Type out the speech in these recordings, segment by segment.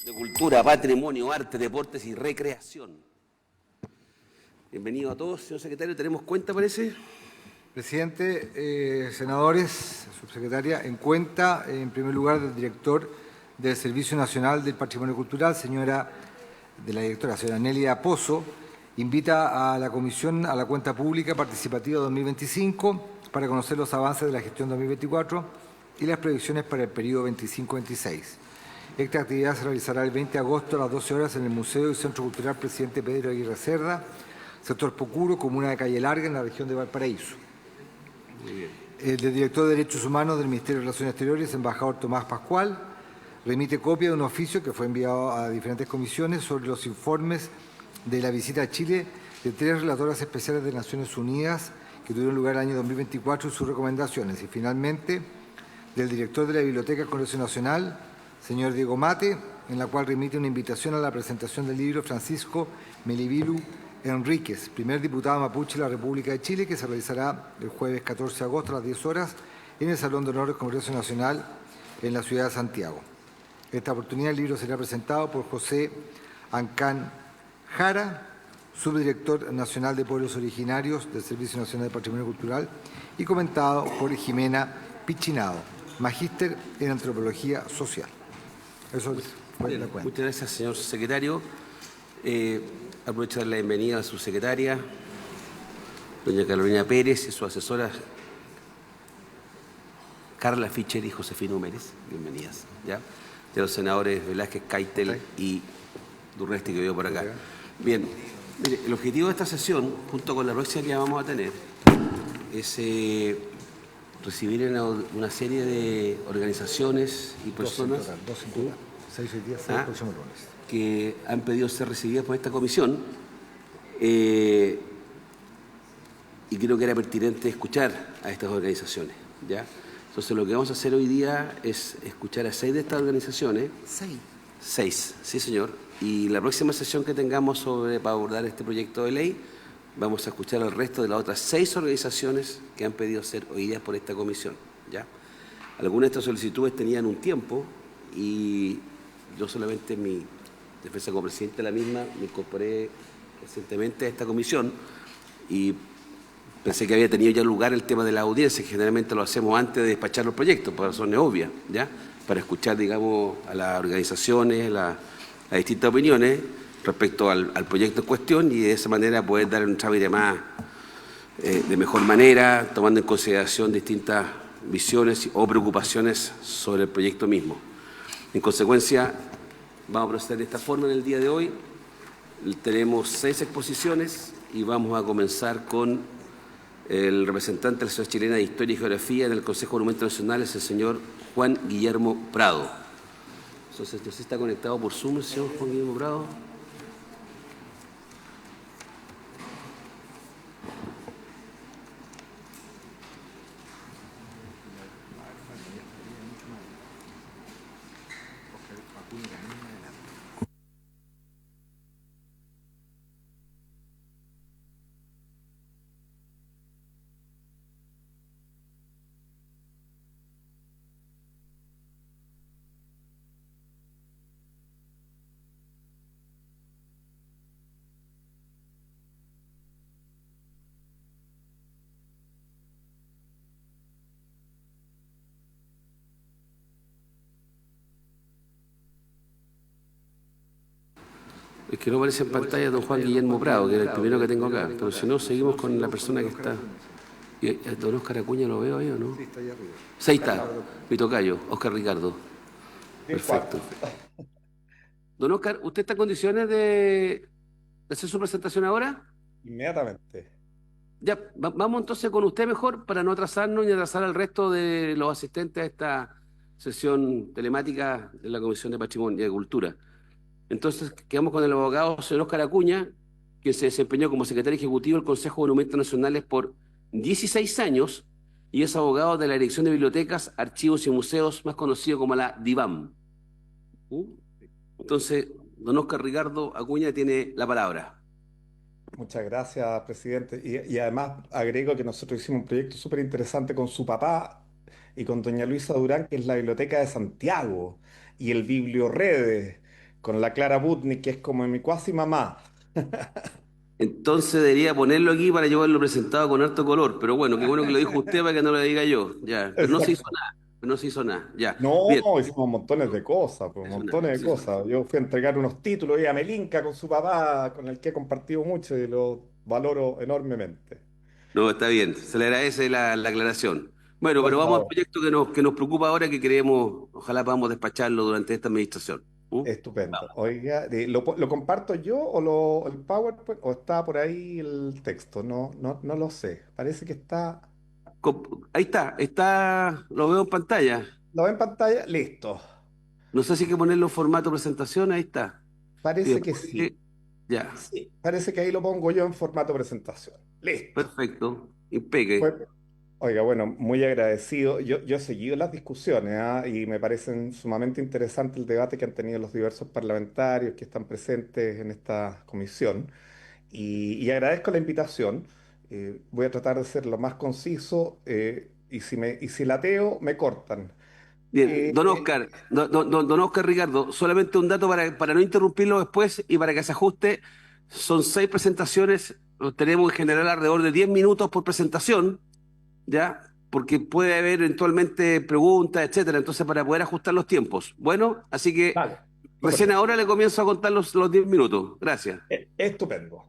de Cultura, Patrimonio, Arte, Deportes y Recreación. Bienvenido a todos, señor secretario. ¿Tenemos cuenta, parece? Presidente, senadores, subsecretaria, en cuenta, en primer lugar, del director del Servicio Nacional del Patrimonio Cultural, señora Nelia Pozo, invita a la Comisión a la Cuenta Pública Participativa 2025 para conocer los avances de la gestión 2024 y las proyecciones para el periodo 25-26. Esta actividad se realizará el 20 de agosto a las 12 horas en el Museo y Centro Cultural Presidente Pedro Aguirre Cerda, sector Pocuro, comuna de Calle Larga, en la región de Valparaíso. El director de Derechos Humanos del Ministerio de Relaciones Exteriores, embajador Tomás Pascual, remite copia de un oficio que fue enviado a diferentes comisiones sobre los informes de la visita a Chile de 3 relatoras especiales de Naciones Unidas que tuvieron lugar el año 2024 y sus recomendaciones. Y finalmente, del director de la Biblioteca del Congreso Nacional, señor Diego Mate, en la cual remite una invitación a la presentación del libro Francisco Melibilu Enríquez, primer diputado mapuche de la República de Chile, que se realizará el jueves 14 de agosto a las 10 horas en el Salón de Honor del Congreso Nacional en la ciudad de Santiago. En esta oportunidad el libro será presentado por José Ancán Jara, subdirector nacional de Pueblos Originarios del Servicio Nacional de Patrimonio Cultural, y comentado por Jimena Pichinado, magíster en Antropología Social. Eso fue la cuenta. Muchas gracias, señor secretario. Aprovecho de dar la bienvenida a su secretaria, doña Carolina Pérez, y su asesora Carla Fischer y Josefina Mérez. Bienvenidas. ¿Ya? De los senadores Velázquez, Keitel y Durresti, que veo por acá. Bien, mire, el objetivo de esta sesión, junto con la próxima que vamos a tener, es recibir una serie de organizaciones y personas 6 hoy día, 6 el próximo lunes, que han pedido ser recibidas por esta comisión, y creo que era pertinente escuchar a estas organizaciones, ¿ya? Entonces lo que vamos a hacer hoy día es escuchar a 6 de estas organizaciones. 6, sí señor. Y la próxima sesión que tengamos para abordar este proyecto de ley, vamos a escuchar al resto de las otras 6 organizaciones que han pedido ser oídas por esta comisión, ¿ya? Algunas de estas solicitudes tenían un tiempo y yo solamente en mi defensa como presidente de la misma me incorporé recientemente a esta comisión y pensé que había tenido ya lugar el tema de la audiencia, que generalmente lo hacemos antes de despachar los proyectos, por razones obvias, ¿ya? Para escuchar, digamos, a las organizaciones, las distintas opiniones respecto al proyecto en cuestión y de esa manera poder dar un trámite más, de mejor manera, tomando en consideración distintas visiones o preocupaciones sobre el proyecto mismo. En consecuencia, vamos a proceder de esta forma en el día de hoy. Tenemos 6 exposiciones y vamos a comenzar con el representante de la Sociedad Chilena de Historia y Geografía en el Consejo de Monumentos Nacionales, el señor Juan Guillermo Prado. Entonces, ¿usted está conectado por Zoom, el señor Juan Guillermo Prado? Es que no aparece en pantalla don Juan Guillermo Prado, que era el primero que tengo acá. Pero si no, seguimos con la persona que está. ¿Y don Óscar Acuña lo veo ahí o no? Sí, está allá arriba. Sí, ahí está. Mi tocayo, Óscar Ricardo. Perfecto. Don Óscar, ¿usted está en condiciones de hacer su presentación ahora? Inmediatamente. Ya, vamos entonces con usted mejor para no atrasarnos ni atrasar al resto de los asistentes a esta sesión telemática de la Comisión de Patrimonio y de Cultura. Entonces, quedamos con el abogado señor Óscar Acuña, que se desempeñó como secretario ejecutivo del Consejo de Monumentos Nacionales por 16 años y es abogado de la Dirección de Bibliotecas, Archivos y Museos, más conocido como la DIVAM. Entonces, don Óscar Ricardo Acuña tiene la palabra. Muchas gracias, presidente. Y además agrego que nosotros hicimos un proyecto súper interesante con su papá y con doña Luisa Durán, que es la Biblioteca de Santiago y el Biblioredes, con la Clara Butnik, que es como mi cuasi mamá. Entonces debería ponerlo aquí para llevarlo presentado con harto color. Pero bueno, qué bueno que lo dijo usted para que no lo diga yo. Ya, pero no se hizo Exacto. nada. Pero no se hizo nada. Ya, No, bien. hicimos montones de cosas, pues, No se hizo nada, no montones de se hizo nada. cosas. Yo fui a entregar unos títulos y a Melinka con su papá, con el que he compartido mucho y lo valoro enormemente. No, está bien. Se le agradece la aclaración. Bueno, Por pero vamos al favor. proyecto que nos preocupa ahora, que creemos, ojalá podamos despacharlo durante esta administración. ¿Mm? Estupendo. Oiga, ¿lo comparto yo o el PowerPoint o está por ahí el texto? No, no, no lo sé. Parece que está. Ahí está, lo veo en pantalla. ¿Lo ve en pantalla? Listo. No sé si hay que ponerlo en formato presentación, ahí está. Y Parece que después, sí. ya, Sí, parece que ahí lo pongo yo en formato presentación. Listo. perfecto, impeque. Pues, oiga, bueno, muy agradecido. Yo he seguido las discusiones, ¿ah? Y me parecen sumamente interesante el debate que han tenido los diversos parlamentarios que están presentes en esta comisión. Y agradezco la invitación. Voy a tratar de ser lo más conciso y si lateo, me cortan. Bien, Eh, don eh, Oscar, don Oscar Ricardo, solamente un dato para no interrumpirlo después y para que se ajuste. Son 6 presentaciones, tenemos en general alrededor de 10 minutos por presentación, ¿ya? Porque puede haber eventualmente preguntas, etcétera, entonces para poder ajustar los tiempos. Bueno, así que vale, súper recién bien. ahora le comienzo a contar los 10 minutos. Gracias. Estupendo.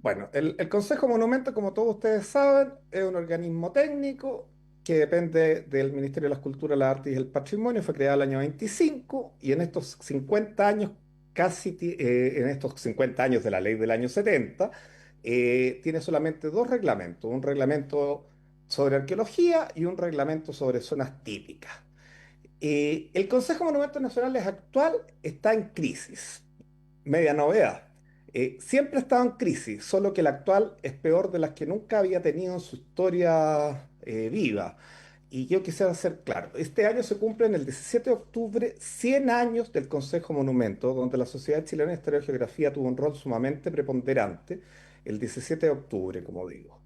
Bueno, el Consejo Monumento, como todos ustedes saben, es un organismo técnico que depende del Ministerio de las Culturas, las Artes y el Patrimonio. Fue creado el año 25 y en estos 50 años, en estos 50 años de la ley del año 70, tiene solamente dos reglamentos, un reglamento sobre arqueología y un reglamento sobre zonas típicas. El Consejo de Monumentos Nacionales actual está en crisis, media novedad. Siempre ha estado en crisis, solo que la actual es peor de las que nunca había tenido en su historia viva. Y yo quisiera ser claro, este año se cumplen el 17 de octubre 100 años del Consejo Monumento, donde la Sociedad Chilena de Historia y Geografía tuvo un rol sumamente preponderante, el 17 de octubre, como digo.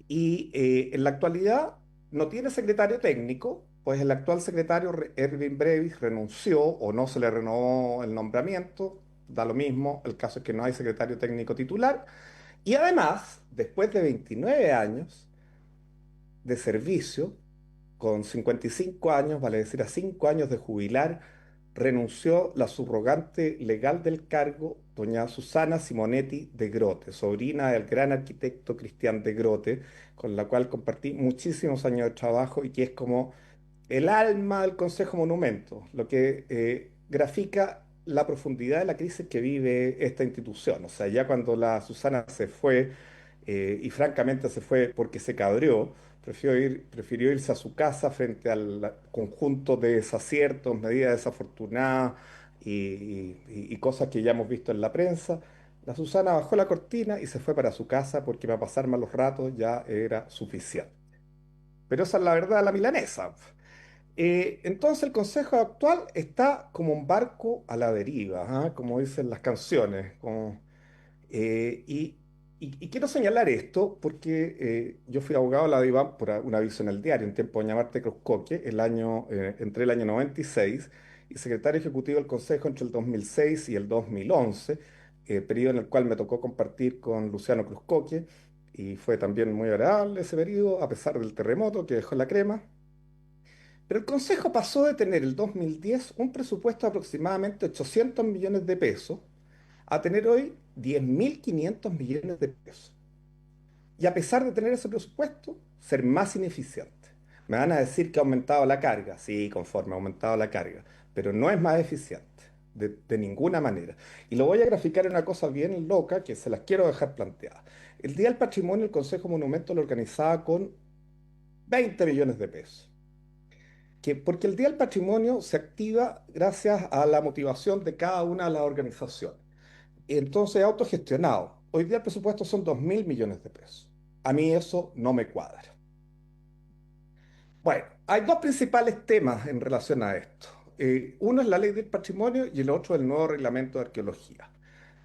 Y en la actualidad no tiene secretario técnico, pues el actual secretario Erwin Brevis renunció o no se le renovó el nombramiento, da lo mismo, el caso es que no hay secretario técnico titular. Y además, después de 29 años de servicio, con 55 años, vale decir a 5 años de jubilar, renunció la subrogante legal del cargo, doña Susana Simonetti de Grote, sobrina del gran arquitecto Cristian de Grote, con la cual compartí muchísimos años de trabajo y que es como el alma del Consejo Monumento, lo que grafica la profundidad de la crisis que vive esta institución. O sea, ya cuando la Susana se fue, y francamente se fue porque se cabreó, prefirió irse a su casa frente al conjunto de desaciertos, medidas desafortunadas y cosas que ya hemos visto en la prensa. La Susana bajó la cortina y se fue para su casa porque para pasar malos ratos ya era suficiente. Pero esa es la verdad de la milanesa. Entonces el consejo actual está como un barco a la deriva, ¿ah? Como dicen las canciones. Eh, y, y quiero señalar esto porque yo fui abogado de la DIVAN por un aviso en el diario, en tiempo de llamarte Cruzcoque, entre el año 96 y secretario ejecutivo del consejo entre el 2006 y el 2011, periodo en el cual me tocó compartir con Luciano Cruzcoque y fue también muy agradable ese periodo, a pesar del terremoto que dejó la crema. Pero el Consejo pasó de tener el 2010 un presupuesto de aproximadamente 800 millones de pesos a tener hoy 10.500 millones de pesos. Y a pesar de tener ese presupuesto, ser más ineficiente. Me van a decir que ha aumentado la carga. Sí, conforme ha aumentado la carga. Pero no es más eficiente. De ninguna manera. Y lo voy a graficar en una cosa bien loca que se las quiero dejar planteadas. El Día del Patrimonio, el Consejo Monumento lo organizaba con 20 millones de pesos. Porque el Día del Patrimonio se activa gracias a la motivación de cada una de las organizaciones. Entonces, autogestionado. Hoy día el presupuesto son 2.000 millones de pesos. A mí eso no me cuadra. Bueno, hay dos principales temas en relación a esto. Uno es la ley del patrimonio y el otro el nuevo reglamento de arqueología.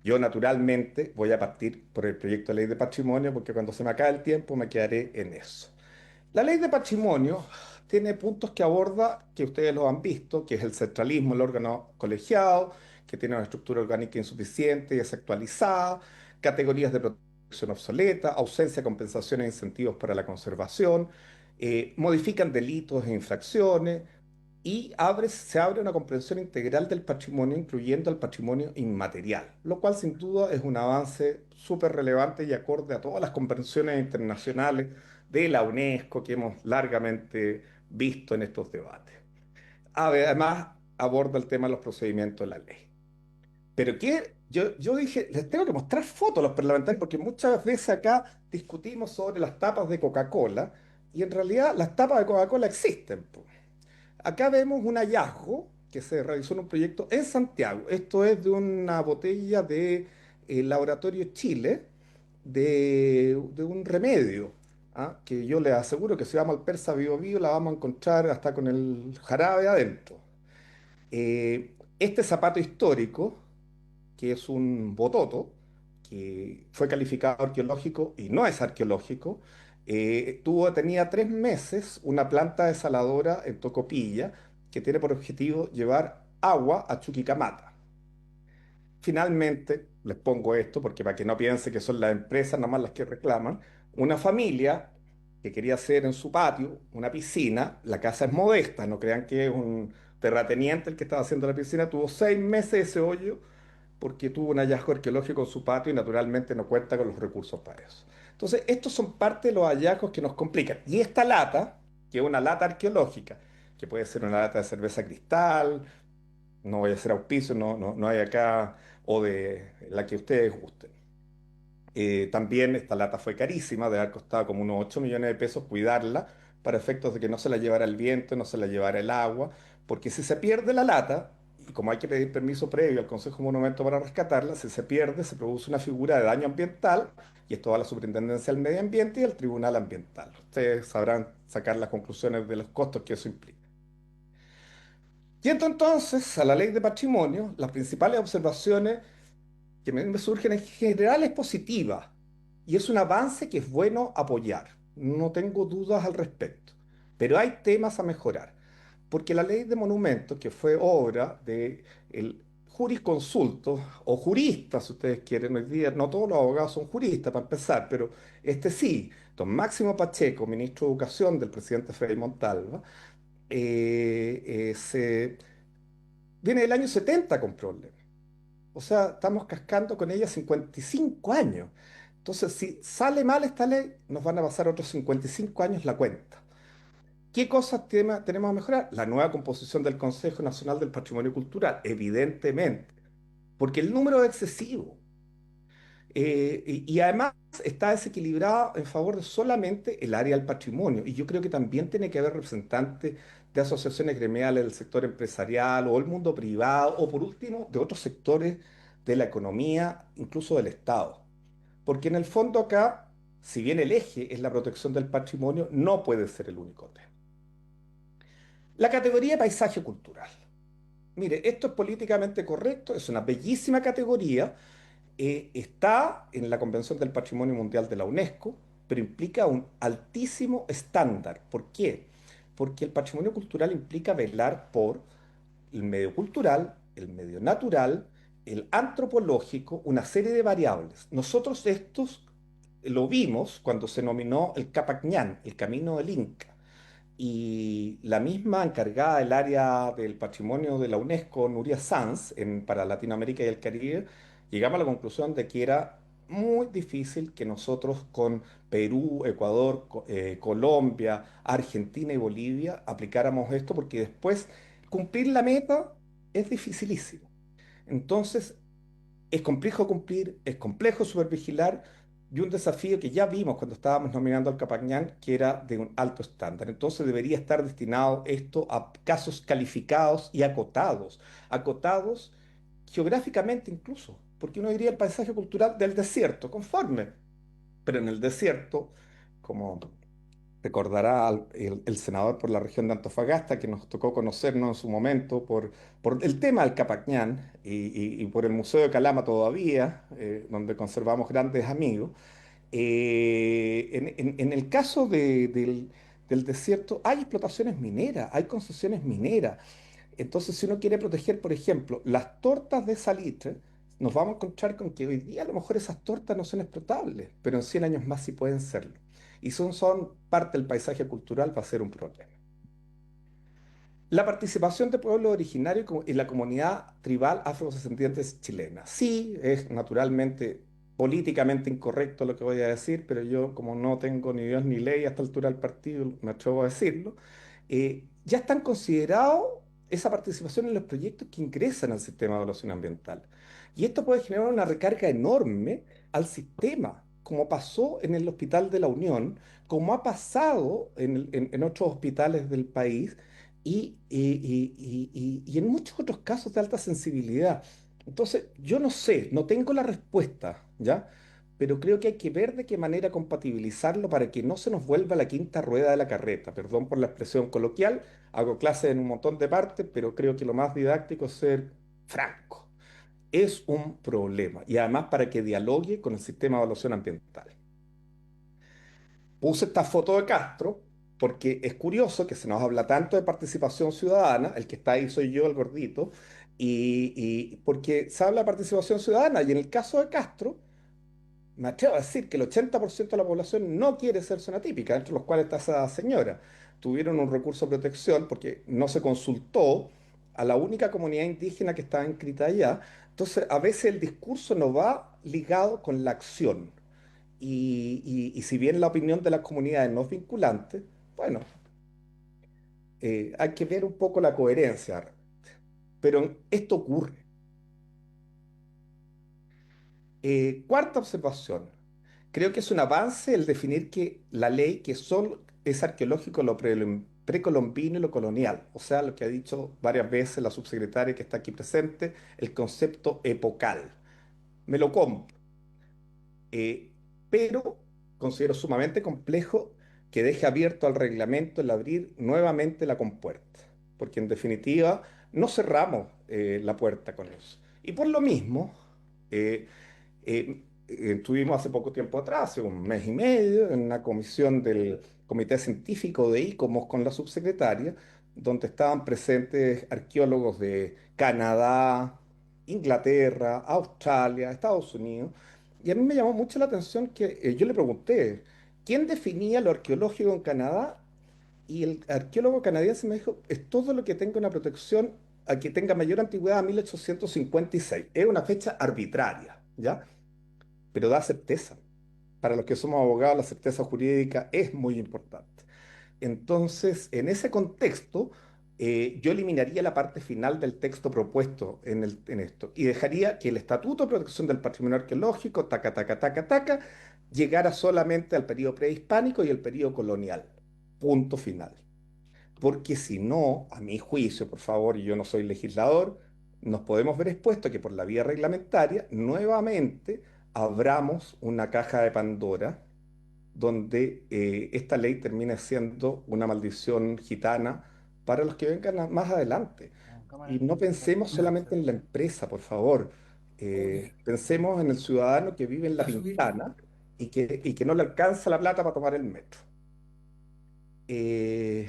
Yo naturalmente voy a partir por el proyecto de ley de patrimonio porque cuando se me acabe el tiempo me quedaré en eso. La ley de patrimonio tiene puntos que aborda, que ustedes lo han visto, que es el centralismo, el órgano colegiado, que tienen una estructura orgánica insuficiente y desactualizada, categorías de protección obsoleta, ausencia de compensaciones e incentivos para la conservación, modifican delitos e infracciones, y se abre una comprensión integral del patrimonio, incluyendo el patrimonio inmaterial, lo cual sin duda es un avance súper relevante y acorde a todas las convenciones internacionales de la UNESCO que hemos largamente visto en estos debates. Además, aborda el tema de los procedimientos de la ley. Pero yo dije, les tengo que mostrar fotos a los parlamentarios porque muchas veces acá discutimos sobre las tapas de Coca-Cola y en realidad las tapas de Coca-Cola existen, po. Acá vemos un hallazgo que se realizó en un proyecto en Santiago. Esto es de una botella de Laboratorio Chile de un remedio, ¿ah? Que yo les aseguro que si vamos al Persa Bio Bio la vamos a encontrar hasta con el jarabe adentro. Este zapato histórico, que es un bototo, que fue calificado arqueológico y no es arqueológico, tenía 3 meses una planta desaladora en Tocopilla que tiene por objetivo llevar agua a Chuquicamata. Finalmente, les pongo esto porque para que no piense que son las empresas nada más las que reclaman, una familia que quería hacer en su patio una piscina, la casa es modesta, no crean que es un terrateniente el que estaba haciendo la piscina, tuvo 6 meses ese hoyo porque tuvo un hallazgo arqueológico en su patio y naturalmente no cuenta con los recursos para eso. Entonces, estos son parte de los hallazgos que nos complican. Y esta lata, que es una lata arqueológica, que puede ser una lata de cerveza cristal, no voy a hacer auspicio, no hay acá, o de la que ustedes gusten. También esta lata fue carísima, de haber costado como unos 8 millones de pesos cuidarla para efectos de que no se la llevara el viento, no se la llevara el agua, porque si se pierde la lata, y como hay que pedir permiso previo al Consejo Monumento para rescatarla, si se pierde se produce una figura de daño ambiental y esto va a la Superintendencia del Medio Ambiente y al Tribunal Ambiental. Ustedes sabrán sacar las conclusiones de los costos que eso implica. Yendo entonces a la ley de patrimonio, las principales observaciones que me surgen en general es positiva y es un avance que es bueno apoyar. No tengo dudas al respecto. Pero hay temas a mejorar. Porque la ley de monumentos, que fue obra de el jurisconsulto o jurista, si ustedes quieren, hoy día no todos los abogados son juristas para empezar, pero este sí, don Máximo Pacheco, ministro de Educación del presidente Frei Montalva, viene del año 70 con problemas. O sea, estamos cascando con ella 55 años. Entonces, si sale mal esta ley, nos van a pasar otros 55 años la cuenta. ¿Qué cosas tenemos a mejorar? La nueva composición del Consejo Nacional del Patrimonio Cultural, evidentemente, porque el número es excesivo. Y además está desequilibrado en favor de solamente el área del patrimonio. Y yo creo que también tiene que haber representantes de asociaciones gremiales del sector empresarial o el mundo privado, o por último, de otros sectores de la economía, incluso del Estado. Porque en el fondo acá, si bien el eje es la protección del patrimonio, no puede ser el único tema. La categoría de paisaje cultural. Mire, esto es políticamente correcto, es una bellísima categoría, está en la Convención del Patrimonio Mundial de la UNESCO, pero implica un altísimo estándar. ¿Por qué? Porque el patrimonio cultural implica velar por el medio cultural, el medio natural, el antropológico, una serie de variables. Nosotros estos lo vimos cuando se nominó el Capacñán, el Camino del Inca. Y la misma encargada del área del patrimonio de la UNESCO, Nuria Sanz, para Latinoamérica y el Caribe, llegamos a la conclusión de que era muy difícil que nosotros con Perú, Ecuador, Colombia, Argentina y Bolivia aplicáramos esto, porque después cumplir la meta es dificilísimo. Entonces, es complejo cumplir, es complejo supervigilar y un desafío que ya vimos cuando estábamos nominando al Capacñán, que era de un alto estándar. Entonces debería estar destinado esto a casos calificados y acotados, acotados geográficamente incluso, porque uno diría el paisaje cultural del desierto, conforme, pero en el desierto, como recordará el senador por la región de Antofagasta, que nos tocó conocernos en su momento por el tema del Capacñán y por el Museo de Calama todavía, donde conservamos grandes amigos. En el caso del desierto hay explotaciones mineras, hay concesiones mineras. Entonces, si uno quiere proteger, por ejemplo, las tortas de salitre, nos vamos a encontrar con que hoy día a lo mejor esas tortas no son explotables, pero en 100 años más sí pueden serlo. Y son parte del paisaje cultural, va a ser un problema. La participación de pueblos originarios y la comunidad tribal afrodescendientes chilena. Sí, es naturalmente políticamente incorrecto lo que voy a decir, pero yo, como no tengo ni Dios ni ley a esta altura del partido, me atrevo a decirlo. Ya están considerados esa participación en los proyectos que ingresan al sistema de evaluación ambiental. Y esto puede generar una recarga enorme al sistema, como pasó en el Hospital de la Unión, como ha pasado en otros hospitales del país y en muchos otros casos de alta sensibilidad. Entonces, yo no sé, no tengo la respuesta, ¿ya? Pero creo que hay que ver de qué manera compatibilizarlo para que no se nos vuelva la quinta rueda de la carreta. Perdón por la expresión coloquial, hago clases en un montón de partes, pero creo que lo más didáctico es ser franco. Es un problema y además para que dialogue con el sistema de evaluación ambiental. Puse esta foto de Castro porque es curioso que se nos habla tanto de participación ciudadana, el que está ahí soy yo, el gordito, y porque se habla de participación ciudadana, y en el caso de Castro, me atrevo a decir que el 80% de la población no quiere ser zona típica, entre los cuales está esa señora. Tuvieron un recurso de protección porque no se consultó a la única comunidad indígena que estaba inscrita allá. Entonces, a veces el discurso no va ligado con la acción. Y si bien la opinión de las comunidades no es vinculante, bueno, hay que ver un poco la coherencia. Pero esto ocurre. Cuarta observación. Creo que es un avance el definir que la ley que solo es arqueológico lo precolombino y lo colonial. O sea, lo que ha dicho varias veces la subsecretaria que está aquí presente, el concepto epocal. Me lo compro. Eh, pero considero sumamente complejo que deje abierto al reglamento el abrir nuevamente la compuerta, porque en definitiva no cerramos la puerta con eso. Y por lo mismo, estuvimos hace poco tiempo atrás, hace un mes y medio, en una comisión del Comité Científico de ICOMOS con la subsecretaria, donde estaban presentes arqueólogos de Canadá, Inglaterra, Australia, Estados Unidos, y a mí me llamó mucho la atención que yo le pregunté, ¿quién definía lo arqueológico en Canadá? Y el arqueólogo canadiense me dijo, es todo lo que tenga una protección a que tenga mayor antigüedad a 1856. Es una fecha arbitraria, ¿ya? Pero da certeza. Para los que somos abogados, la certeza jurídica es muy importante. Entonces, en ese contexto, yo eliminaría la parte final del texto propuesto en esto y dejaría que el Estatuto de Protección del Patrimonio Arqueológico, taca, taca, taca, taca, llegara solamente al periodo prehispánico y el periodo colonial. Punto final. Porque si no, a mi juicio, por favor, y yo no soy legislador, nos podemos ver expuestos a que por la vía reglamentaria nuevamente abramos una caja de Pandora donde esta ley termine siendo una maldición gitana para los que vengan más adelante. Y no pensemos solamente en la empresa, por favor. Pensemos en el ciudadano que vive en La Pintana y que no le alcanza la plata para tomar el metro. Eh,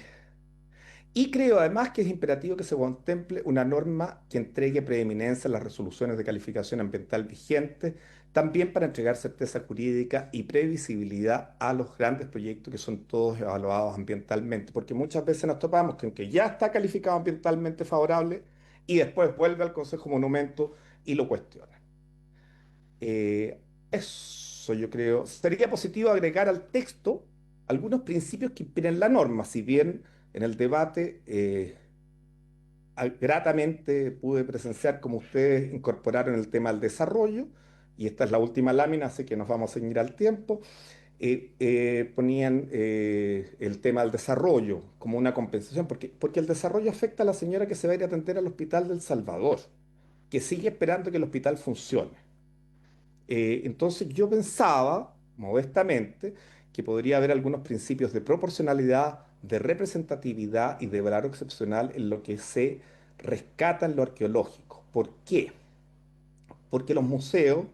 y creo además que es imperativo que se contemple una norma que entregue preeminencia a las resoluciones de calificación ambiental vigentes, también para entregar certeza jurídica y previsibilidad a los grandes proyectos que son todos evaluados ambientalmente, porque muchas veces nos topamos con que ya está calificado ambientalmente favorable y después vuelve al Consejo Monumento y lo cuestiona. Eso yo creo. Sería positivo agregar al texto algunos principios que inspiren la norma, si bien en el debate gratamente pude presenciar cómo ustedes incorporaron el tema del desarrollo, y esta es la última lámina, así que nos vamos a ceñir al tiempo. Ponían el tema del desarrollo como una compensación, porque el desarrollo afecta a la señora que se va a ir a atender al Hospital del Salvador, que sigue esperando que el hospital funcione. Entonces yo pensaba, modestamente, que podría haber algunos principios de proporcionalidad, de representatividad y de valor excepcional en lo que se rescata en lo arqueológico. ¿Por qué? Porque los museos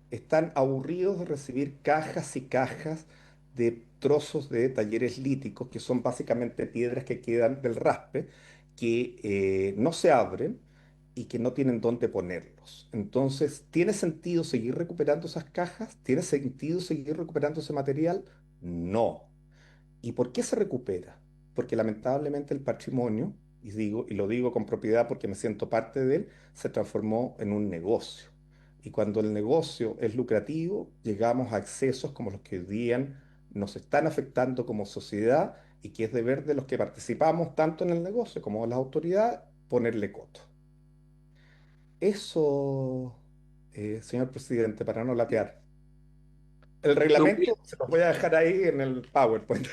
están aburridos de recibir cajas y cajas de trozos de talleres líticos, que son básicamente piedras que quedan del raspe, que no se abren y que no tienen dónde ponerlos. Entonces, ¿tiene sentido seguir recuperando esas cajas? ¿Tiene sentido seguir recuperando ese material? No. ¿Y por qué se recupera? Porque lamentablemente el patrimonio, y lo digo con propiedad porque me siento parte de él, se transformó en un negocio. Y cuando el negocio es lucrativo, llegamos a excesos como los que hoy día nos están afectando como sociedad y que es deber de los que participamos tanto en el negocio como de las autoridades ponerle coto. Eso, señor presidente, para no latear. El No, muy reglamento se los voy a dejar ahí en el PowerPoint.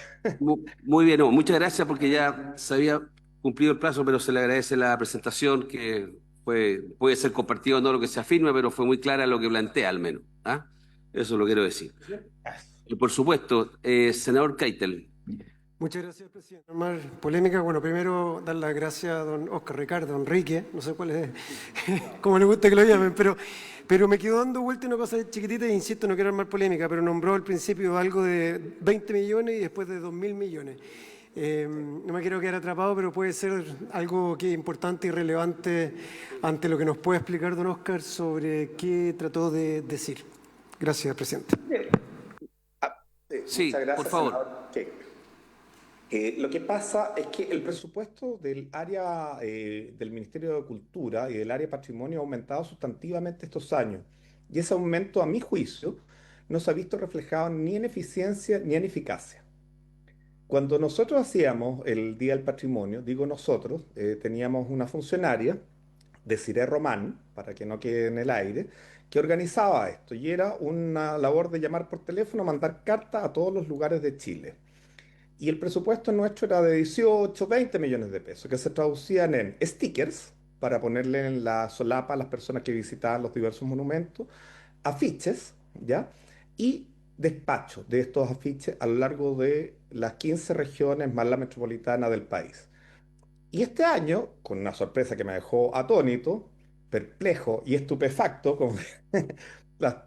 muy bien, no, muchas gracias porque ya se había cumplido el plazo, pero se le agradece la presentación que puede ser compartido, no lo que se afirma, pero fue muy clara lo que plantea al menos. ¿Ah? Eso lo quiero decir. Y por supuesto, senador Keitel. Muchas gracias, presidente. Normal polémica. Bueno, primero dar las gracias a don Oscar Ricardo, don Enrique, no sé cuál es, cómo le gusta que lo llamen, pero me quedó dando vuelta una cosa chiquitita e insisto, no quiero armar polémica, pero nombró al principio algo de 20 millones y después de 2.000 millones. No me quiero quedar atrapado, pero puede ser algo que es importante y relevante ante lo que nos puede explicar don Oscar sobre qué trató de decir. Gracias, presidente. Sí, Muchas gracias, por favor. senador Keck. Lo que pasa es que el presupuesto del área del Ministerio de Cultura y del área de Patrimonio ha aumentado sustantivamente estos años. Y ese aumento, a mi juicio, no se ha visto reflejado ni en eficiencia ni en eficacia. Cuando nosotros hacíamos el Día del Patrimonio, digo nosotros, teníamos una funcionaria, Desiree Román, para que no quede en el aire, que organizaba esto. Y era una labor de llamar por teléfono, mandar cartas a todos los lugares de Chile. Y el presupuesto nuestro era de 18, 20 millones de pesos, que se traducían en stickers para ponerle en la solapa a las personas que visitaban los diversos monumentos, afiches, ¿ya? Y despacho de estos afiches a lo largo de las 15 regiones más la metropolitana del país. Y este año, con una sorpresa que me dejó atónito, perplejo y estupefacto, como las-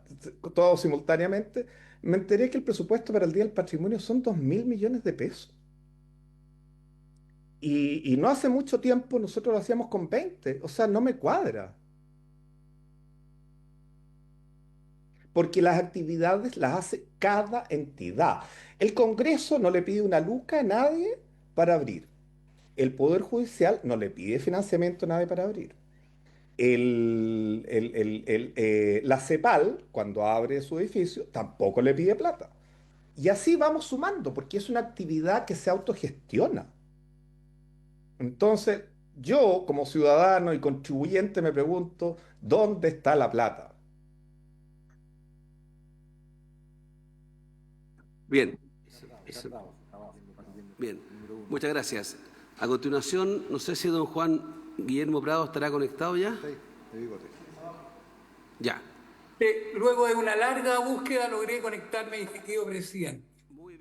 todo simultáneamente, me enteré que el presupuesto para el Día del Patrimonio son 2.000 millones de pesos. Y no hace mucho tiempo nosotros lo hacíamos con 20, o sea, no me cuadra. Porque las actividades las hace cada entidad. El Congreso no le pide una luca a nadie para abrir. El Poder Judicial no le pide financiamiento a nadie para abrir. La CEPAL, cuando abre su edificio, tampoco le pide plata. Y así vamos sumando, porque es una actividad que se autogestiona. Entonces, yo como ciudadano y contribuyente me pregunto, ¿dónde está la plata? Bien. Bien, muchas gracias. A continuación, no sé si don Juan Guillermo Prado estará conectado ya. Ya. Luego de una larga búsqueda logré conectarme, distinguido presidente.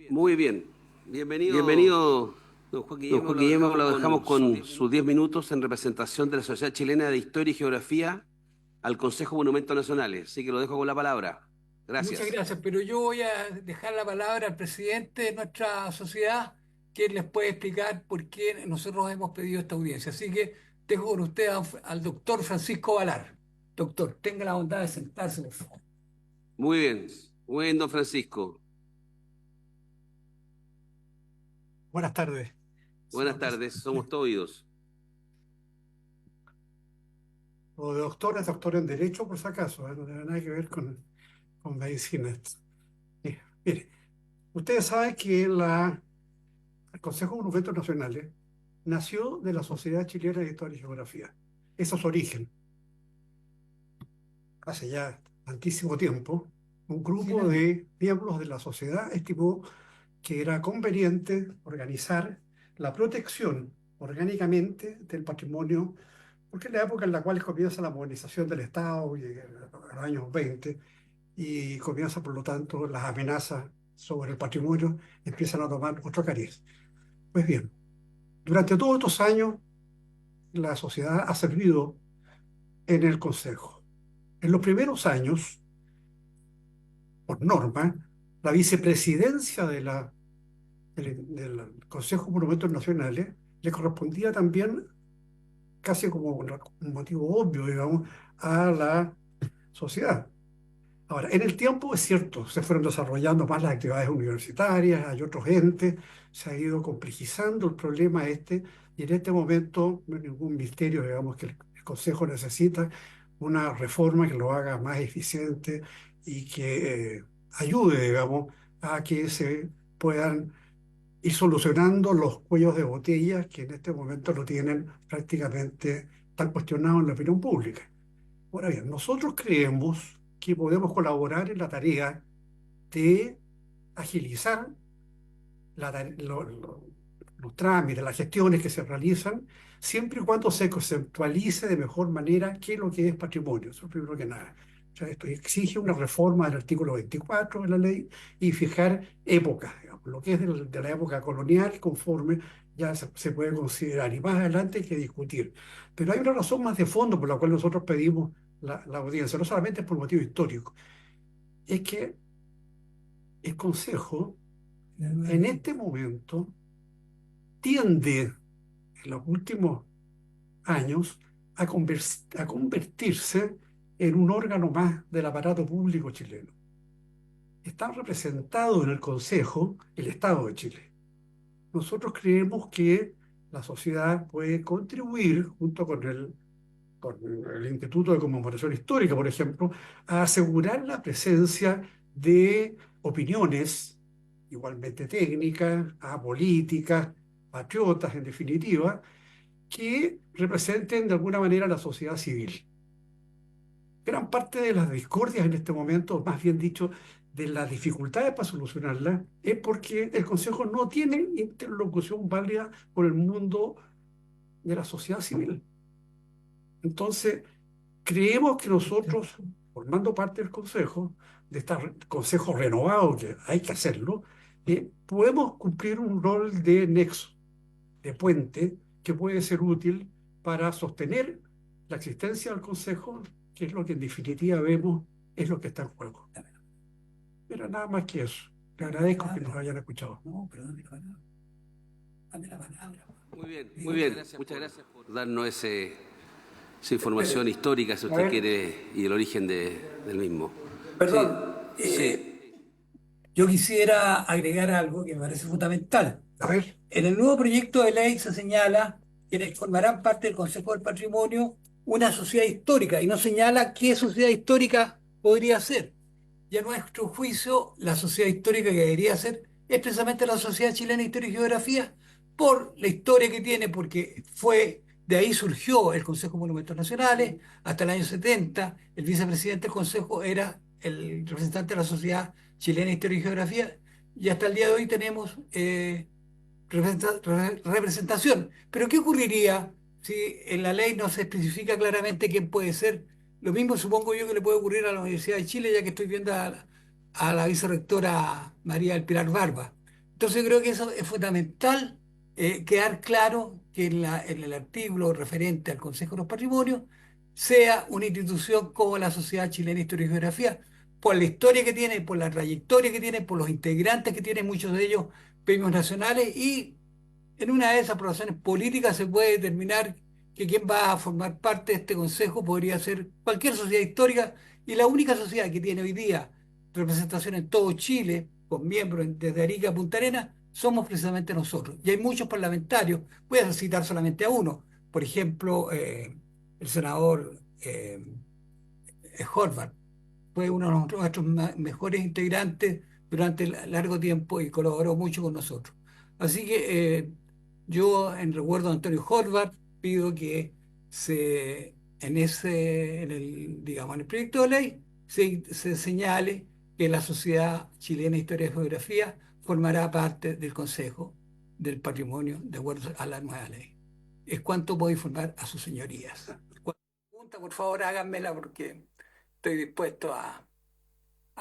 Muy bien. Bienvenido, don Juan Guillermo. Don Juan Guillermo, lo dejamos con sus 10 minutos en representación de la Sociedad Chilena de Historia y Geografía al Consejo de Monumentos Nacionales. Así que lo dejo con la palabra. Gracias. Muchas gracias, pero yo voy a dejar la palabra al presidente de nuestra sociedad, que él les puede explicar por qué nosotros hemos pedido esta audiencia. Así que dejo con usted al doctor Francisco Valar. Doctor, tenga la bondad de sentarse, por favor. Muy bien, don Francisco. Buenas tardes. Buenas tardes, somos todos oídos. Lo de doctor es doctor en Derecho, por si acaso, no tiene nada que ver con medicina. Mire, ustedes saben que el Consejo de Monumentos Nacionales nació de la Sociedad Chilena de Historia y Geografía. Ese es su origen. Hace ya tantísimo tiempo, un grupo de miembros de la sociedad estimó que era conveniente organizar la protección orgánicamente del patrimonio, porque es la época en la cual comienza la modernización del Estado, y en los años 20, y comienza, por lo tanto, las amenazas sobre el patrimonio empiezan a tomar otro cariz. Pues bien, durante todos estos años, la sociedad ha servido en el Consejo. En los primeros por norma, la vicepresidencia del Consejo de Monumentos Nacionales le correspondía también casi como un motivo obvio, digamos, a la sociedad. Ahora, en el tiempo es cierto, se fueron desarrollando más las actividades universitarias, hay otros entes, se ha ido complejizando el problema este, y en este momento no es ningún misterio, digamos, que el Consejo necesita una reforma que lo haga más eficiente y que ayude, digamos, a que se puedan ir solucionando los cuellos de botella que en este momento lo tienen prácticamente tan cuestionado en la opinión pública. Ahora bien, nosotros creemos que podemos colaborar en la tarea de agilizar los trámites, las gestiones que se realizan, siempre y cuando se conceptualice de mejor manera qué es lo que es patrimonio, eso primero que nada. O sea, esto exige una reforma del artículo 24 de la ley y fijar épocas, digamos, lo que es de la época colonial conforme ya se puede considerar y más adelante hay que discutir. Pero hay una razón más de fondo por la cual nosotros pedimos la audiencia, no solamente por motivo histórico, es que el Consejo en este momento tiende en los últimos años a convertirse en un órgano más del aparato público chileno. Está representado en el Consejo el Estado de Chile. Nosotros creemos que la sociedad puede contribuir, junto con el Instituto de Conmemoración Histórica, por ejemplo, a asegurar la presencia de opiniones igualmente técnicas, apolíticas, patriotas, en definitiva, que representen de alguna manera la sociedad civil. Gran parte de las discordias en este momento, más bien dicho, de las dificultades para solucionarlas, es porque el Consejo no tiene interlocución válida con el mundo de la sociedad civil. Entonces, creemos que nosotros, formando parte del Consejo, de este Consejo renovado, que hay que hacerlo, podemos cumplir un rol de nexo, de puente, que puede ser útil para sostener la existencia del Consejo, que es lo que en definitiva vemos es lo que está en juego. Pero nada más que eso. Le agradezco que nos hayan escuchado. No, pero dame la palabra. Muy bien, muy bien. Muchas gracias por darnos esa información histórica, si usted quiere, y el origen del mismo. Perdón, Sí. yo quisiera agregar algo que me parece fundamental. A ver, En el nuevo proyecto de ley se señala que formarán parte del Consejo del Patrimonio una sociedad histórica y no señala qué sociedad histórica podría ser. Y a nuestro juicio, la sociedad histórica que debería ser es precisamente la Sociedad Chilena de Historia y Geografía por la historia que tiene, porque de ahí surgió el Consejo de Monumentos Nacionales, hasta el año 70 el vicepresidente del Consejo era el representante de la Sociedad Chilena de Historia y Geografía, y hasta el día de hoy tenemos representación. Pero ¿qué ocurriría si en la ley no se especifica claramente quién puede ser? Lo mismo supongo yo que le puede ocurrir a la Universidad de Chile, ya que estoy viendo a la vicerrectora María del Pilar Barba. Entonces creo que eso es fundamental, quedar claro que en el artículo referente al Consejo de los Patrimonios sea una institución como la Sociedad Chilena de Historia y Geografía, por la historia que tiene, por la trayectoria que tiene, por los integrantes que tiene, muchos de ellos premios nacionales, y en una de esas aprobaciones políticas se puede determinar que quien va a formar parte de este consejo podría ser cualquier sociedad histórica, y la única sociedad que tiene hoy día representación en todo Chile, con miembros desde Arica a Punta Arenas, somos precisamente nosotros. Y hay muchos parlamentarios, voy a citar solamente a uno, por ejemplo, el senador Horvath fue uno de nuestros mejores integrantes durante largo tiempo y colaboró mucho con nosotros. Así que yo, en recuerdo de Antonio Horvath, pido que digamos, en el proyecto de ley se señale que la Sociedad Chilena de Historia y Geografía formará parte del Consejo del Patrimonio de acuerdo a la nueva ley. Es cuanto puedo informar a sus señorías. Cualquier pregunta, por favor, háganmela porque estoy dispuesto a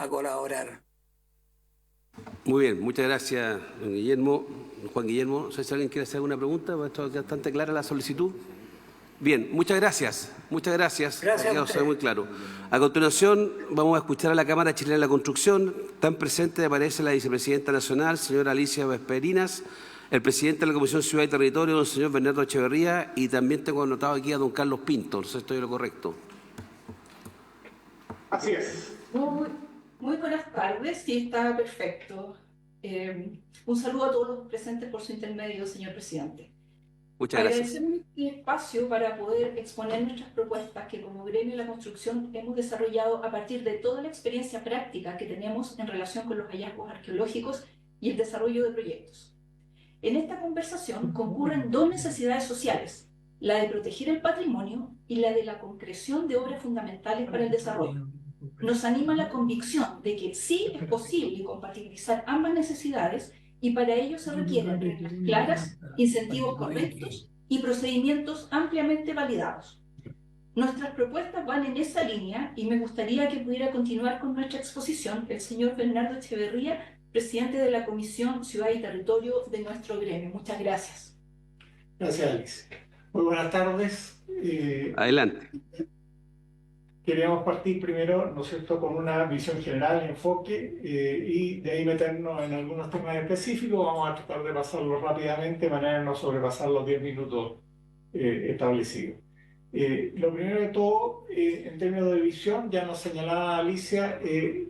colaborar. Muy bien, muchas gracias, don Guillermo. Juan Guillermo, no sé si alguien quiere hacer alguna pregunta, porque esto es bastante clara la solicitud. Bien, muchas gracias. Gracias a Quedó muy claro. A continuación, vamos a escuchar a la Cámara Chilena de la Construcción. Tan presente aparece la vicepresidenta nacional, señora Alicia Vesperinas, El presidente de la Comisión Ciudad y Territorio, don señor Bernardo Echeverría, y también tengo anotado aquí a don Carlos Pinto, no sé si estoy en lo correcto. Así es. Muy buenas tardes, sí, está perfecto. Un saludo a todos los presentes por su intermedio, señor presidente. Muchas gracias. Agradecemos este espacio para poder exponer nuestras propuestas que como gremio de la construcción hemos desarrollado a partir de toda la experiencia práctica que tenemos en relación con los hallazgos arqueológicos y el desarrollo de proyectos. En esta conversación concurren dos necesidades sociales, la de proteger el patrimonio y la de la concreción de obras fundamentales para el desarrollo. Nos anima la convicción de que sí es posible compatibilizar ambas necesidades y para ello se requieren reglas claras, incentivos correctos y procedimientos ampliamente validados. Nuestras propuestas van en esa línea y me gustaría que pudiera continuar con nuestra exposición el señor Bernardo Echeverría, presidente de la Comisión Ciudad y Territorio de nuestro gremio. Muchas gracias. Gracias, Alicia. Muy buenas tardes. Adelante. Queríamos partir primero, ¿no es cierto?, con una visión general, enfoque, y de ahí meternos en algunos temas específicos. Vamos a tratar de pasarlos rápidamente de manera de no sobrepasar los 10 minutos establecidos. Lo primero de todo, en términos de visión, ya nos señalaba Alicia,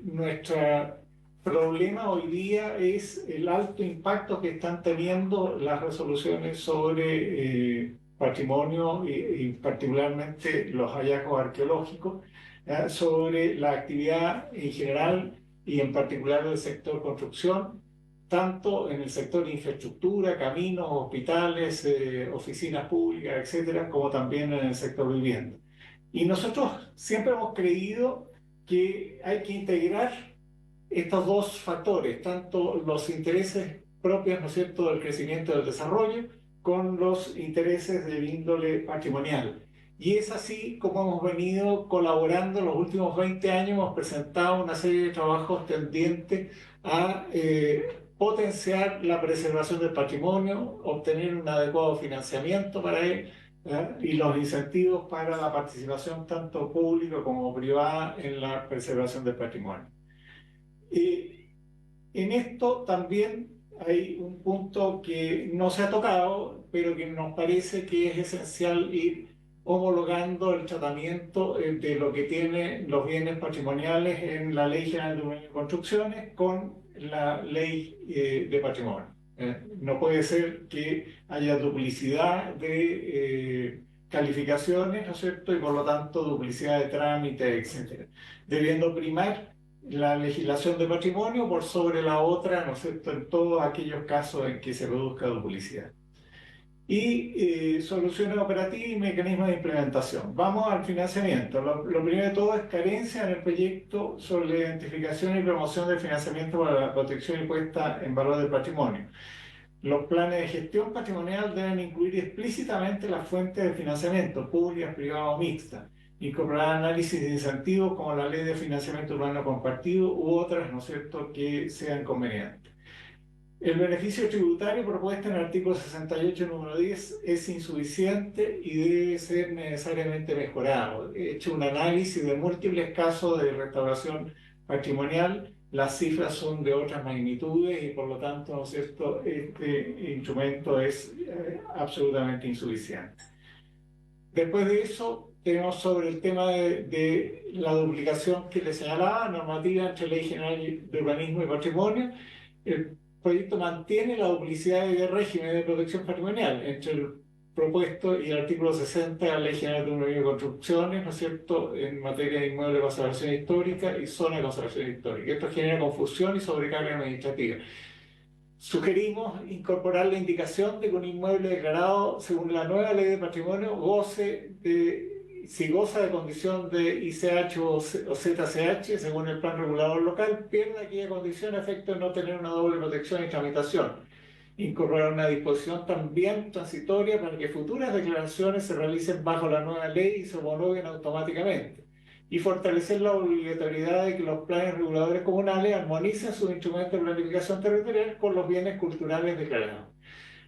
nuestro problema hoy día es el alto impacto que están teniendo las resoluciones sobre patrimonio y particularmente los hallazgos arqueológicos, sobre la actividad en general y en particular del sector construcción, tanto en el sector de infraestructura, caminos, hospitales, oficinas públicas, etcétera, como también en el sector vivienda. Y nosotros siempre hemos creído que hay que integrar estos dos factores, tanto los intereses propios, ¿no es cierto?, del crecimiento y del desarrollo, con los intereses de índole patrimonial. Y es así como hemos venido colaborando en los últimos 20 años, hemos presentado una serie de trabajos tendientes a potenciar la preservación del patrimonio, obtener un adecuado financiamiento para él, y los incentivos para la participación tanto pública como privada en la preservación del patrimonio. En esto también hay un punto que no se ha tocado, pero que nos parece que es esencial ir homologando el tratamiento de lo que tienen los bienes patrimoniales en la Ley General de Urbanismo y Construcciones con la Ley de Patrimonio. No puede ser que haya duplicidad de calificaciones, ¿no es cierto?, y por lo tanto duplicidad de trámites, etc. Debiendo primar la legislación de patrimonio por sobre la otra, ¿no es cierto?, en todos aquellos casos en que se produzca duplicidad. Y soluciones operativas y mecanismos de implementación. Vamos al financiamiento. Lo primero de todo es carencia en el proyecto sobre la identificación y promoción del financiamiento para la protección y puesta en valor del patrimonio. Los planes de gestión patrimonial deben incluir explícitamente las fuentes de financiamiento, públicas, privadas o mixtas, incorporar análisis de incentivos como la Ley de Financiamiento Urbano Compartido u otras, ¿no es cierto?, que sean convenientes. El beneficio tributario propuesto en el artículo 68, número 10, es insuficiente y debe ser necesariamente mejorado. He hecho un análisis de múltiples casos de restauración patrimonial, las cifras son de otras magnitudes y por lo tanto, ¿no es cierto?, este instrumento es absolutamente insuficiente. Después de eso, tenemos sobre el tema de la duplicación que les señalaba, normativa entre Ley General de Urbanismo y Patrimonio. El proyecto mantiene la duplicidad de régimen de protección patrimonial entre el propuesto y el artículo 60 de la Ley General de Urbanismo y Construcciones, ¿no es cierto?, en materia de inmuebles de conservación histórica y zona de conservación histórica. Esto genera confusión y sobrecarga administrativa. Sugerimos incorporar la indicación de que un inmueble declarado según la nueva Ley de Patrimonio si goza de condición de ICH o ZCH, según el plan regulador local, pierde aquella condición a efecto de no tener una doble protección y tramitación. Incorporar una disposición también transitoria para que futuras declaraciones se realicen bajo la nueva ley y se homologuen automáticamente. Y fortalecer la obligatoriedad de que los planes reguladores comunales armonicen sus instrumentos de planificación territorial con los bienes culturales declarados.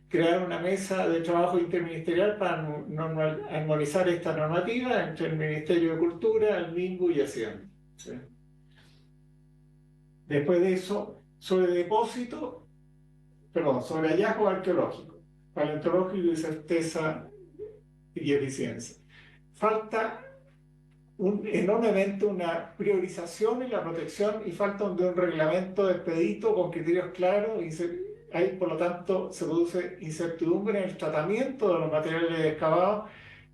Crear una mesa de trabajo interministerial para armonizar esta normativa entre el Ministerio de Cultura, el MINBU y Hacienda. ¿Sí? Después de eso, sobre depósito, perdón, sobre hallazgos arqueológicos, paleontológicos y certeza y eficiencia. Falta enormemente una priorización en la protección y falta de un reglamento expedito con criterios claros. Ahí, por lo tanto, se produce incertidumbre en el tratamiento de los materiales excavados,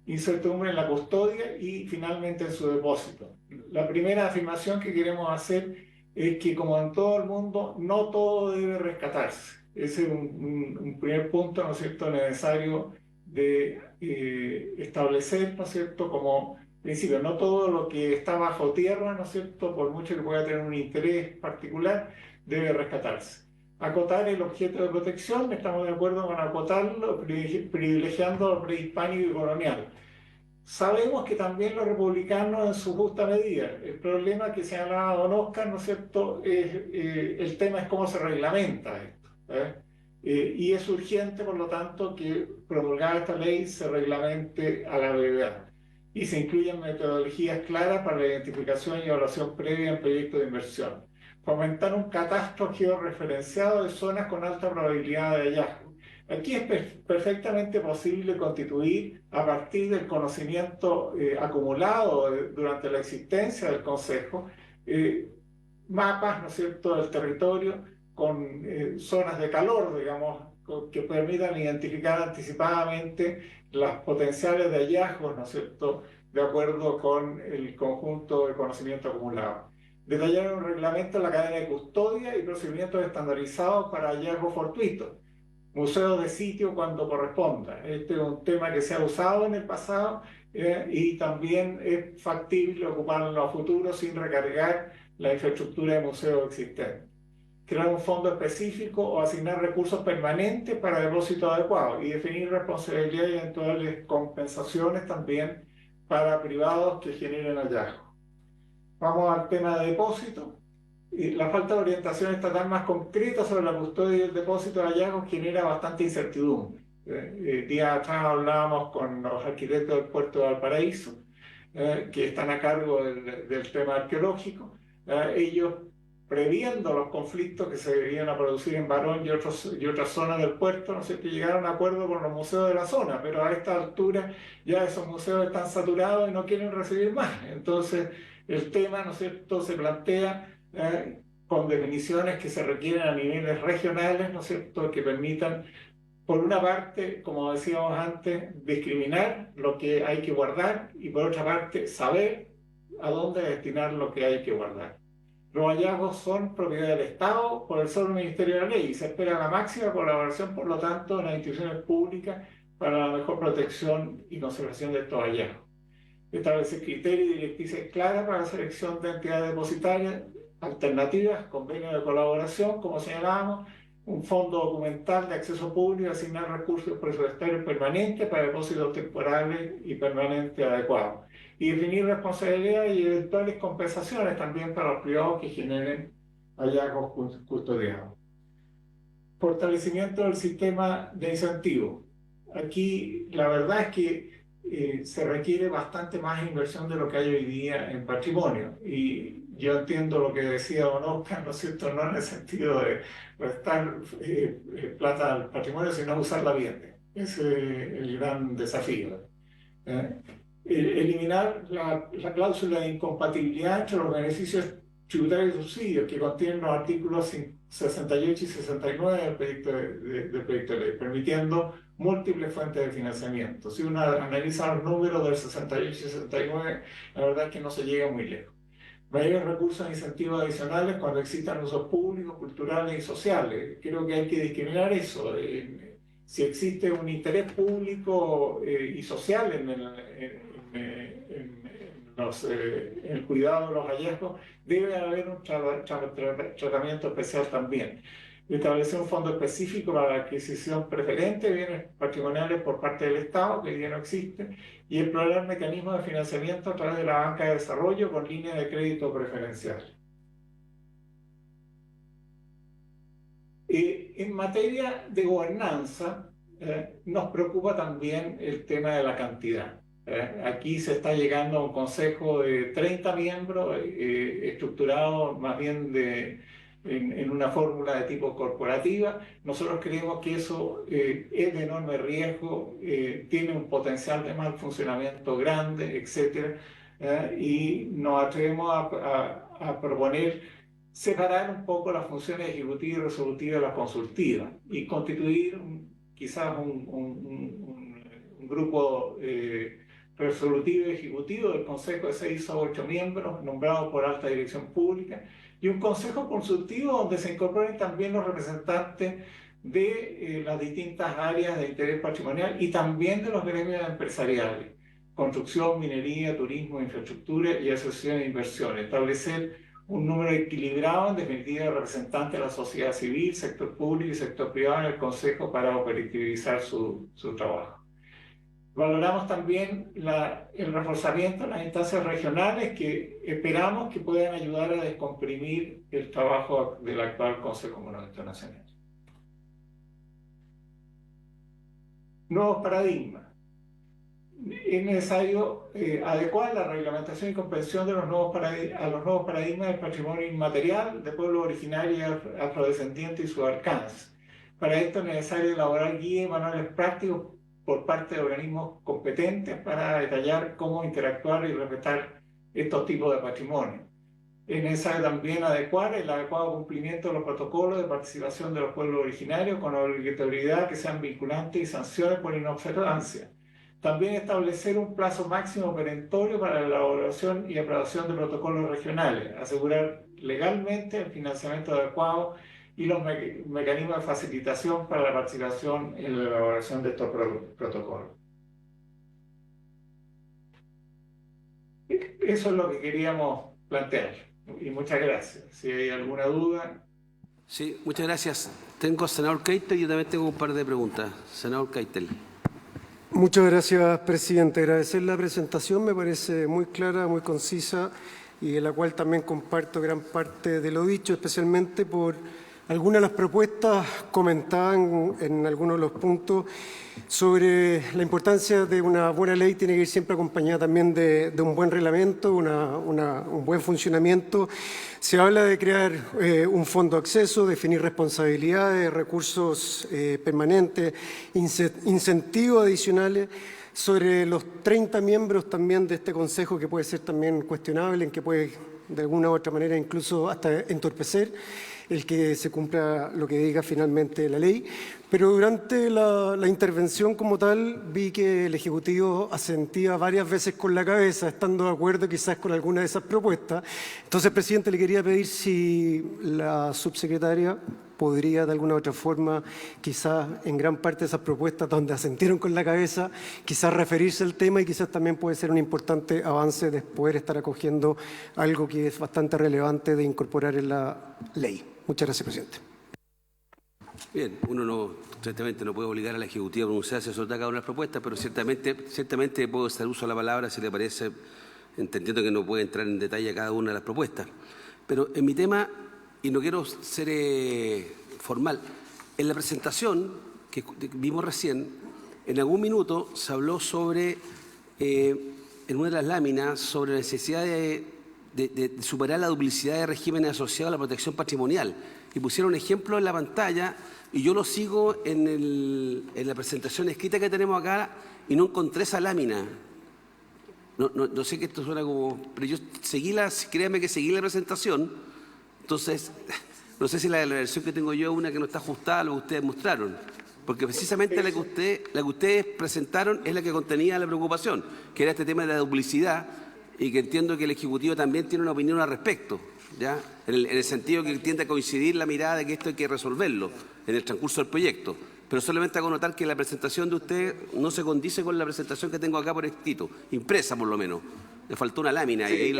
incertidumbre en la custodia y finalmente en su depósito. La primera afirmación que queremos hacer es que, como en todo el mundo, no todo debe rescatarse. Ese es un primer punto, ¿no es cierto?, necesario de establecer, ¿no es cierto?, como principio. No todo lo que está bajo tierra, ¿no es cierto?, por mucho que pueda tener un interés particular, debe rescatarse. Acotar el objeto de protección, estamos de acuerdo con acotarlo, privilegiando lo prehispánico y colonial. Sabemos que también los republicanos en su justa medida. El problema que señalaba don Oscar, ¿no es cierto?, el tema es cómo se reglamenta esto. Y es urgente, por lo tanto, que promulgada esta ley se reglamente a la brevedad y se incluyan metodologías claras para la identificación y evaluación previa en proyectos de inversión. Fomentar un catastro georreferenciado de zonas con alta probabilidad de hallazgo. Aquí es perfectamente posible constituir, a partir del conocimiento acumulado durante la existencia del Consejo, mapas, ¿no es cierto?, del territorio con zonas de calor, digamos, que permitan identificar anticipadamente las potenciales de hallazgos, ¿no es cierto?, de acuerdo con el conjunto de conocimiento acumulado. Detallar un reglamento en la cadena de custodia y procedimientos estandarizados para hallazgos fortuitos. Museos de sitio cuando corresponda. Este es un tema que se ha usado en el pasado y también es factible ocuparlo a futuro sin recargar la infraestructura de museos existente. Crear un fondo específico o asignar recursos permanentes para depósitos adecuados y definir responsabilidades y eventuales compensaciones también para privados que generen hallazgos. Vamos al tema de depósito. La falta de orientación estatal más concreta sobre la custodia y el depósito de hallazgos genera bastante incertidumbre. Días atrás hablábamos con los arquitectos del puerto de Valparaíso, que están a cargo del tema arqueológico. Ellos, previendo los conflictos que se iban a producir en Barón y otras zonas del puerto, ¿no es cierto?, llegaron a acuerdo con los museos de la zona, pero a esta altura ya esos museos están saturados y no quieren recibir más. Entonces, el tema, ¿no es cierto?, se plantea con definiciones que se requieren a niveles regionales, ¿no es cierto?, que permitan, por una parte, como decíamos antes, discriminar lo que hay que guardar y por otra parte, saber a dónde destinar lo que hay que guardar. Los hallazgos son propiedad del Estado por el solo Ministerio de la Ley y se espera la máxima colaboración, por lo tanto, de las instituciones públicas para la mejor protección y conservación de estos hallazgos. Establecer criterios y directrices claras para la selección de entidades depositarias, alternativas, convenios de colaboración, como señalábamos, un fondo documental de acceso público, asignar recursos presupuestarios permanentes para depósitos temporales y permanentes adecuados. Y definir responsabilidades y eventuales compensaciones también para los privados que generen hallazgos custodiados. Fortalecimiento del sistema de incentivos. Aquí la verdad es que se requiere bastante más inversión de lo que hay hoy día en patrimonio. Y yo entiendo lo que decía don Oscar, ¿no es cierto?, no en el sentido de prestar plata al patrimonio, sino usarla bien. Ese es el gran desafío. Eliminar la cláusula de incompatibilidad entre los beneficios tributarios y subsidios que contienen los artículos 68 y 69 del proyecto de ley, permitiendo múltiples fuentes de financiamiento. Si uno analiza los números del 68 y 69, la verdad es que no se llega muy lejos. Mayores recursos e incentivos adicionales cuando existan usos públicos, culturales y sociales. Creo que hay que discriminar eso. Si existe un interés público y social en el cuidado de los hallazgos, debe haber un tratamiento especial también. Establecer un fondo específico para la adquisición preferente de bienes patrimoniales por parte del Estado, que hoy día no existe, y explorar mecanismos de financiamiento a través de la banca de desarrollo con líneas de crédito preferenciales. En materia de gobernanza, nos preocupa también el tema de la cantidad. Aquí se está llegando a un consejo de 30 miembros, estructurado más bien de en una fórmula de tipo corporativa. Nosotros creemos que eso es de enorme riesgo, tiene un potencial de mal funcionamiento grande, etc. Y nos atrevemos a proponer separar un poco las funciones ejecutiva y resolutiva de las consultivas y constituir quizás un grupo resolutivo y ejecutivo del Consejo de 6 a 8 miembros nombrados por alta dirección pública y un consejo consultivo donde se incorporen también los representantes de las distintas áreas de interés patrimonial y también de los gremios empresariales, construcción, minería, turismo, infraestructura y asociaciones de inversiones. Establecer un número equilibrado, en definitiva, de representantes de la sociedad civil, sector público y sector privado en el Consejo para operativizar su trabajo. Valoramos también el reforzamiento de las instancias regionales que esperamos que puedan ayudar a descomprimir el trabajo del actual Consejo Monumento Nacional. Nuevos paradigmas. Es necesario adecuar la reglamentación y comprensión de a los nuevos paradigmas del patrimonio inmaterial de pueblos originarios y afrodescendientes y su alcance. Para esto es necesario elaborar guías y manuales prácticos por parte de organismos competentes para detallar cómo interactuar y respetar estos tipos de patrimonio. Es necesario también adecuar el adecuado cumplimiento de los protocolos de participación de los pueblos originarios con obligatoriedad que sean vinculantes y sanciones por inobservancia. También establecer un plazo máximo perentorio para la elaboración y aprobación de protocolos regionales, asegurar legalmente el financiamiento adecuado y los mecanismos de facilitación para la participación en la elaboración de estos protocolos. Eso es lo que queríamos plantear. Y muchas gracias. Si hay alguna duda. Sí, muchas gracias. Tengo a senador Keitel y yo también tengo un par de preguntas. Senador Keitel. Muchas gracias, presidente. Agradecer la presentación, me parece muy clara, muy concisa y en la cual también comparto gran parte de lo dicho, especialmente por algunas de las propuestas comentadas en algunos de los puntos sobre la importancia de una buena ley. Tiene que ir siempre acompañada también de un buen reglamento, un buen funcionamiento. Se habla de crear un fondo de acceso, definir responsabilidades, recursos permanentes, incentivos adicionales sobre los 30 miembros también de este Consejo, que puede ser también cuestionable, en que puede de alguna u otra manera incluso hasta entorpecer el que se cumpla lo que diga finalmente la ley. Pero durante la intervención como tal vi que el Ejecutivo asentía varias veces con la cabeza, estando de acuerdo quizás con alguna de esas propuestas. Entonces, presidente, le quería pedir si la subsecretaria podría de alguna u otra forma, quizás en gran parte de esas propuestas donde asentieron con la cabeza, quizás referirse al tema y quizás también puede ser un importante avance de poder estar acogiendo algo que es bastante relevante de incorporar en la ley. Muchas gracias, presidente. Bien, uno ciertamente no puede obligar al Ejecutivo a pronunciarse sobre cada una de las propuestas, pero ciertamente puedo hacer uso de la palabra si le parece, entendiendo que no puede entrar en detalle a cada una de las propuestas. Pero en mi tema, y no quiero ser formal, en la presentación que vimos recién, en algún minuto se habló sobre, en una de las láminas, sobre la necesidad de superar la duplicidad de regímenes asociados a la protección patrimonial. Y pusieron un ejemplo en la pantalla, y yo lo sigo en la presentación escrita que tenemos acá, y no encontré esa lámina. No sé que esto suena como... Pero yo créanme que seguí la presentación, entonces no sé si la versión que tengo yo es una que no está ajustada a lo que ustedes mostraron, porque precisamente la que ustedes presentaron es la que contenía la preocupación, que era este tema de la duplicidad, y que entiendo que el Ejecutivo también tiene una opinión al respecto, ¿ya? En el sentido que tiende a coincidir la mirada de que esto hay que resolverlo en el transcurso del proyecto. Pero solamente hago notar que la presentación de usted no se condice con la presentación que tengo acá por escrito, impresa por lo menos. Le faltó una lámina. Sí,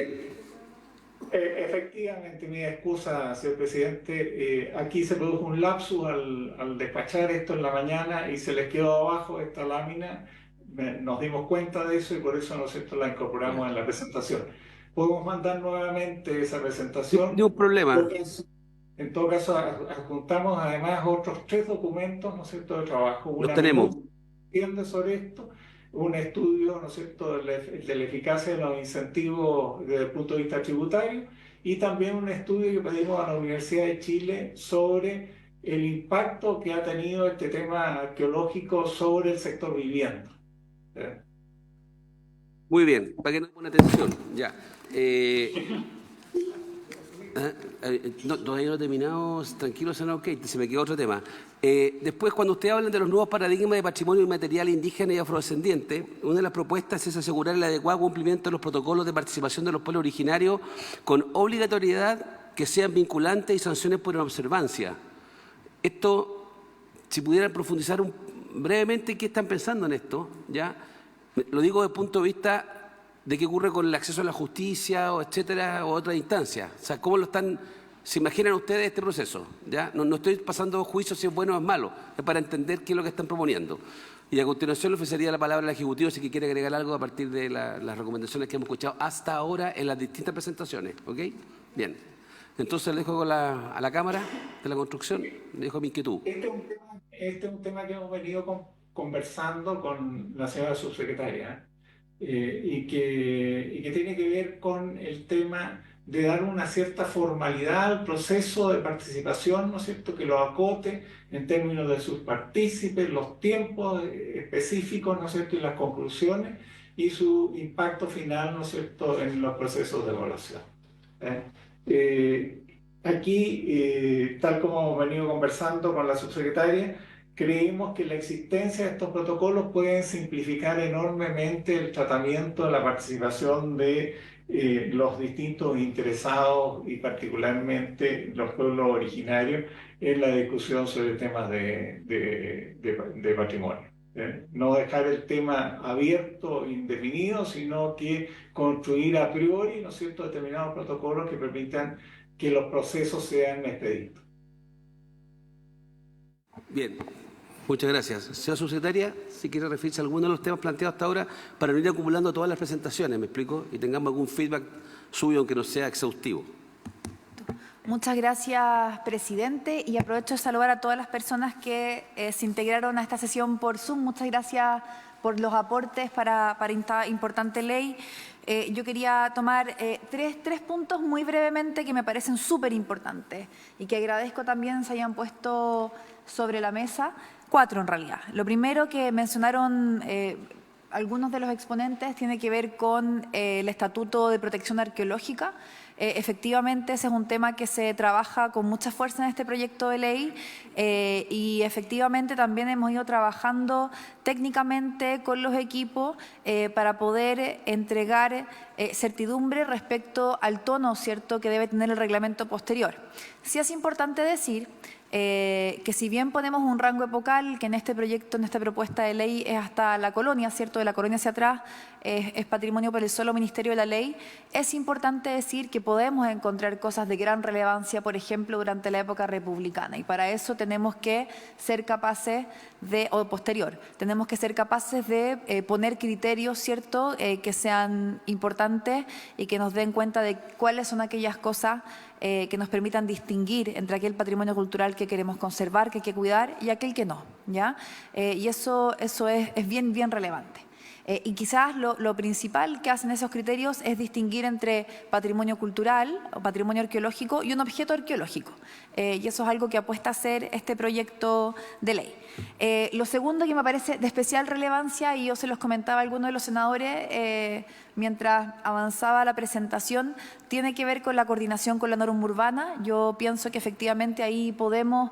efectivamente, mi excusa, señor presidente. Aquí se produjo un lapsus al despachar esto en la mañana y se les quedó abajo esta lámina. Nos dimos cuenta de eso y por eso nosotros la incorporamos en la presentación. Podemos mandar nuevamente esa presentación. No hay problema. En todo caso, adjuntamos además otros 3 documentos, ¿no es cierto?, de trabajo. Los tenemos. Sobre esto, un estudio, ¿no es cierto?, de la eficacia de los incentivos desde el punto de vista tributario y también un estudio que pedimos a la Universidad de Chile sobre el impacto que ha tenido este tema arqueológico sobre el sector vivienda. Muy bien, para que no pongan atención, ya. Todavía no he terminado, tranquilo, senador Keita, se me quedó otro tema. Después, cuando ustedes hablan de los nuevos paradigmas de patrimonio inmaterial indígena y afrodescendiente, una de las propuestas es asegurar el adecuado cumplimiento de los protocolos de participación de los pueblos originarios con obligatoriedad que sean vinculantes y sanciones por observancia. Esto, si pudieran profundizar brevemente, ¿qué están pensando en esto? ¿Ya? Lo digo desde el punto de vista de qué ocurre con el acceso a la justicia, o etcétera, o otras instancias. O sea, ¿cómo se imaginan ustedes este proceso? ¿Ya? No estoy pasando juicio si es bueno o es malo, es para entender qué es lo que están proponiendo. Y a continuación le ofrecería la palabra al Ejecutivo si quiere agregar algo a partir de las recomendaciones que hemos escuchado hasta ahora en las distintas presentaciones. ¿Ok? Bien. Entonces le dejo a la Cámara de la Construcción, le dejo mi inquietud. Este es un tema que hemos venido conversando con la señora subsecretaria, y que tiene que ver con el tema de dar una cierta formalidad al proceso de participación, ¿no es cierto?, que lo acote en términos de sus partícipes, los tiempos específicos, ¿no es cierto?, y las conclusiones y su impacto final, ¿no es cierto?, en los procesos de evaluación. Aquí, tal como hemos venido conversando con la subsecretaria, creemos que la existencia de estos protocolos pueden simplificar enormemente el tratamiento de la participación de los distintos interesados y particularmente los pueblos originarios en la discusión sobre temas de patrimonio. No dejar el tema abierto, indefinido, sino que construir a priori, ¿no es cierto?, determinados protocolos que permitan que los procesos sean expeditos. Bien. Muchas gracias. Señora subsecretaria, si quiere referirse a alguno de los temas planteados hasta ahora para no ir acumulando todas las presentaciones, ¿me explico? Y tengamos algún feedback suyo, aunque no sea exhaustivo. Muchas gracias, presidente, y aprovecho de saludar a todas las personas que se integraron a esta sesión por Zoom. Muchas gracias por los aportes para esta importante ley. Yo quería tomar tres puntos muy brevemente que me parecen súper importantes y que agradezco también se hayan puesto sobre la mesa. 4 en realidad. Lo primero que mencionaron algunos de los exponentes tiene que ver con el Estatuto de Protección Arqueológica. Efectivamente, ese es un tema que se trabaja con mucha fuerza en este proyecto de ley y efectivamente también hemos ido trabajando técnicamente con los equipos para poder entregar certidumbre respecto al tono, ¿cierto?, que debe tener el reglamento posterior. Sí es importante decir que si bien ponemos un rango epocal, que en este proyecto, en esta propuesta de ley es hasta la colonia, ¿cierto?, de la colonia hacia atrás, es patrimonio por el solo Ministerio de la Ley, es importante decir que podemos encontrar cosas de gran relevancia, por ejemplo, durante la época republicana, y para eso tenemos que ser capaces o posterior, tenemos que ser capaces de poner criterios, ¿cierto?, que sean importantes y que nos den cuenta de cuáles son aquellas cosas que nos permitan distinguir entre aquel patrimonio cultural que queremos conservar, que hay que cuidar, y aquel que no, ¿ya? Y eso es bien relevante. Y quizás lo principal que hacen esos criterios es distinguir entre patrimonio cultural o patrimonio arqueológico y un objeto arqueológico. Y eso es algo que apuesta a hacer este proyecto de ley. Lo segundo que me parece de especial relevancia, y yo se los comentaba a algunos de los senadores mientras avanzaba la presentación, tiene que ver con la coordinación con la norma urbana. Yo pienso que efectivamente ahí podemos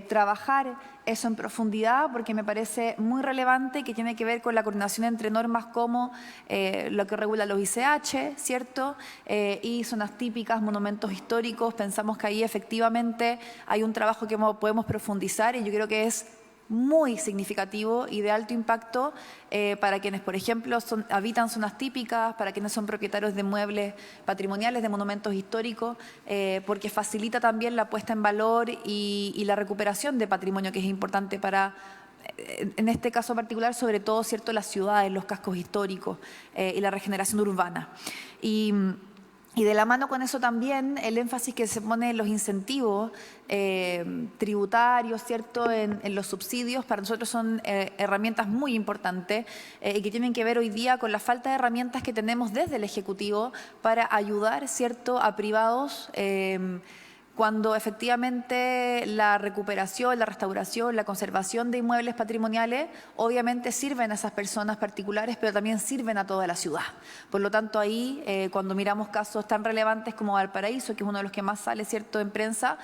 trabajar eso en profundidad porque me parece muy relevante, que tiene que ver con la coordinación entre normas como lo que regula los ICH, ¿cierto? Y zonas típicas, monumentos históricos. Pensamos que ahí efectivamente hay un trabajo que podemos profundizar y yo creo que es muy significativo y de alto impacto para quienes, por ejemplo, habitan zonas típicas, para quienes son propietarios de muebles patrimoniales, de monumentos históricos, porque facilita también la puesta en valor y la recuperación de patrimonio, que es importante para, en este caso particular, sobre todo, ¿cierto?, las ciudades, los cascos históricos y la regeneración urbana. Y Y de la mano con eso también el énfasis que se pone en los incentivos tributarios, ¿cierto? En los subsidios, para nosotros son herramientas muy importantes y que tienen que ver hoy día con la falta de herramientas que tenemos desde el Ejecutivo para ayudar, ¿cierto?, a privados cuando efectivamente la recuperación, la restauración, la conservación de inmuebles patrimoniales obviamente sirven a esas personas particulares, pero también sirven a toda la ciudad. Por lo tanto, ahí, cuando miramos casos tan relevantes como Valparaíso, que es uno de los que más sale, ¿cierto?, en prensa,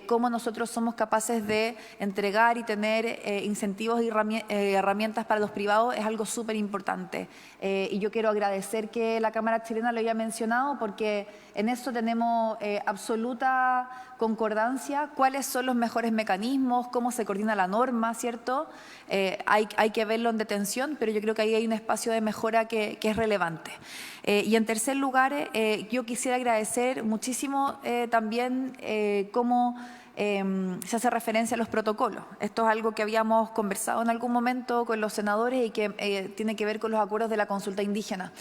cómo nosotros somos capaces de entregar y tener incentivos y herramientas para los privados es algo súper importante. Y yo quiero agradecer que la Cámara chilena lo haya mencionado, porque en eso tenemos absoluta concordancia, cuáles son los mejores mecanismos, cómo se coordina la norma, ¿cierto? Hay que verlo en detención, pero yo creo que ahí hay un espacio de mejora que es relevante. Y en tercer lugar, yo quisiera agradecer muchísimo también cómo se hace referencia a los protocolos. Esto es algo que habíamos conversado en algún momento con los senadores y que tiene que ver con los acuerdos de la consulta indígena.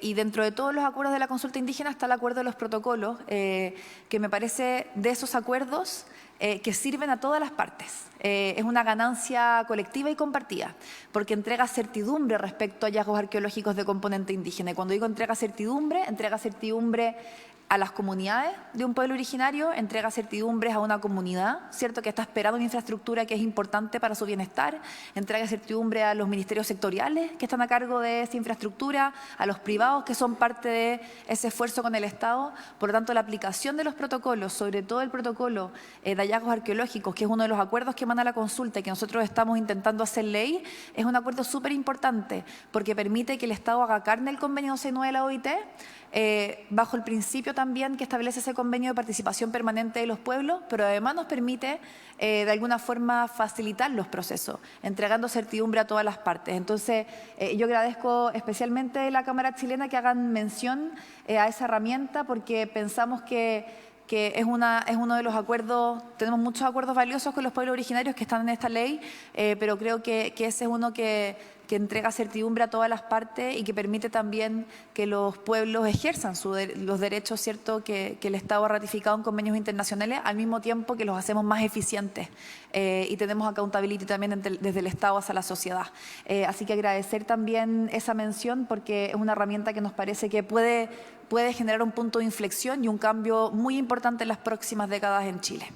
Y dentro de todos los acuerdos de la consulta indígena está el acuerdo de los protocolos, que me parece de esos acuerdos que sirven a todas las partes. Es una ganancia colectiva y compartida, porque entrega certidumbre respecto a hallazgos arqueológicos de componente indígena. Y cuando digo entrega certidumbre a las comunidades de un pueblo originario, entrega certidumbres a una comunidad, ¿cierto?, que está esperando una infraestructura que es importante para su bienestar, entrega certidumbre a los ministerios sectoriales que están a cargo de esa infraestructura, a los privados que son parte de ese esfuerzo con el Estado. Por lo tanto, la aplicación de los protocolos, sobre todo el protocolo de hallazgos arqueológicos, que es uno de los acuerdos que emana la consulta y que nosotros estamos intentando hacer ley, es un acuerdo súper importante porque permite que el Estado haga carne el convenio 269 de la OIT, bajo el principio también que establece ese convenio de participación permanente de los pueblos, pero además nos permite de alguna forma facilitar los procesos, entregando certidumbre a todas las partes. Entonces, yo agradezco especialmente a la Cámara chilena que hagan mención a esa herramienta, porque pensamos que es uno de los acuerdos, tenemos muchos acuerdos valiosos con los pueblos originarios que están en esta ley, pero creo que ese es uno que entrega certidumbre a todas las partes y que permite también que los pueblos ejerzan los derechos, ¿cierto?, que el Estado ha ratificado en convenios internacionales, al mismo tiempo que los hacemos más eficientes y tenemos accountability también desde el Estado hacia la sociedad. Así que agradecer también esa mención, porque es una herramienta que nos parece que puede generar un punto de inflexión y un cambio muy importante en las próximas décadas en Chile.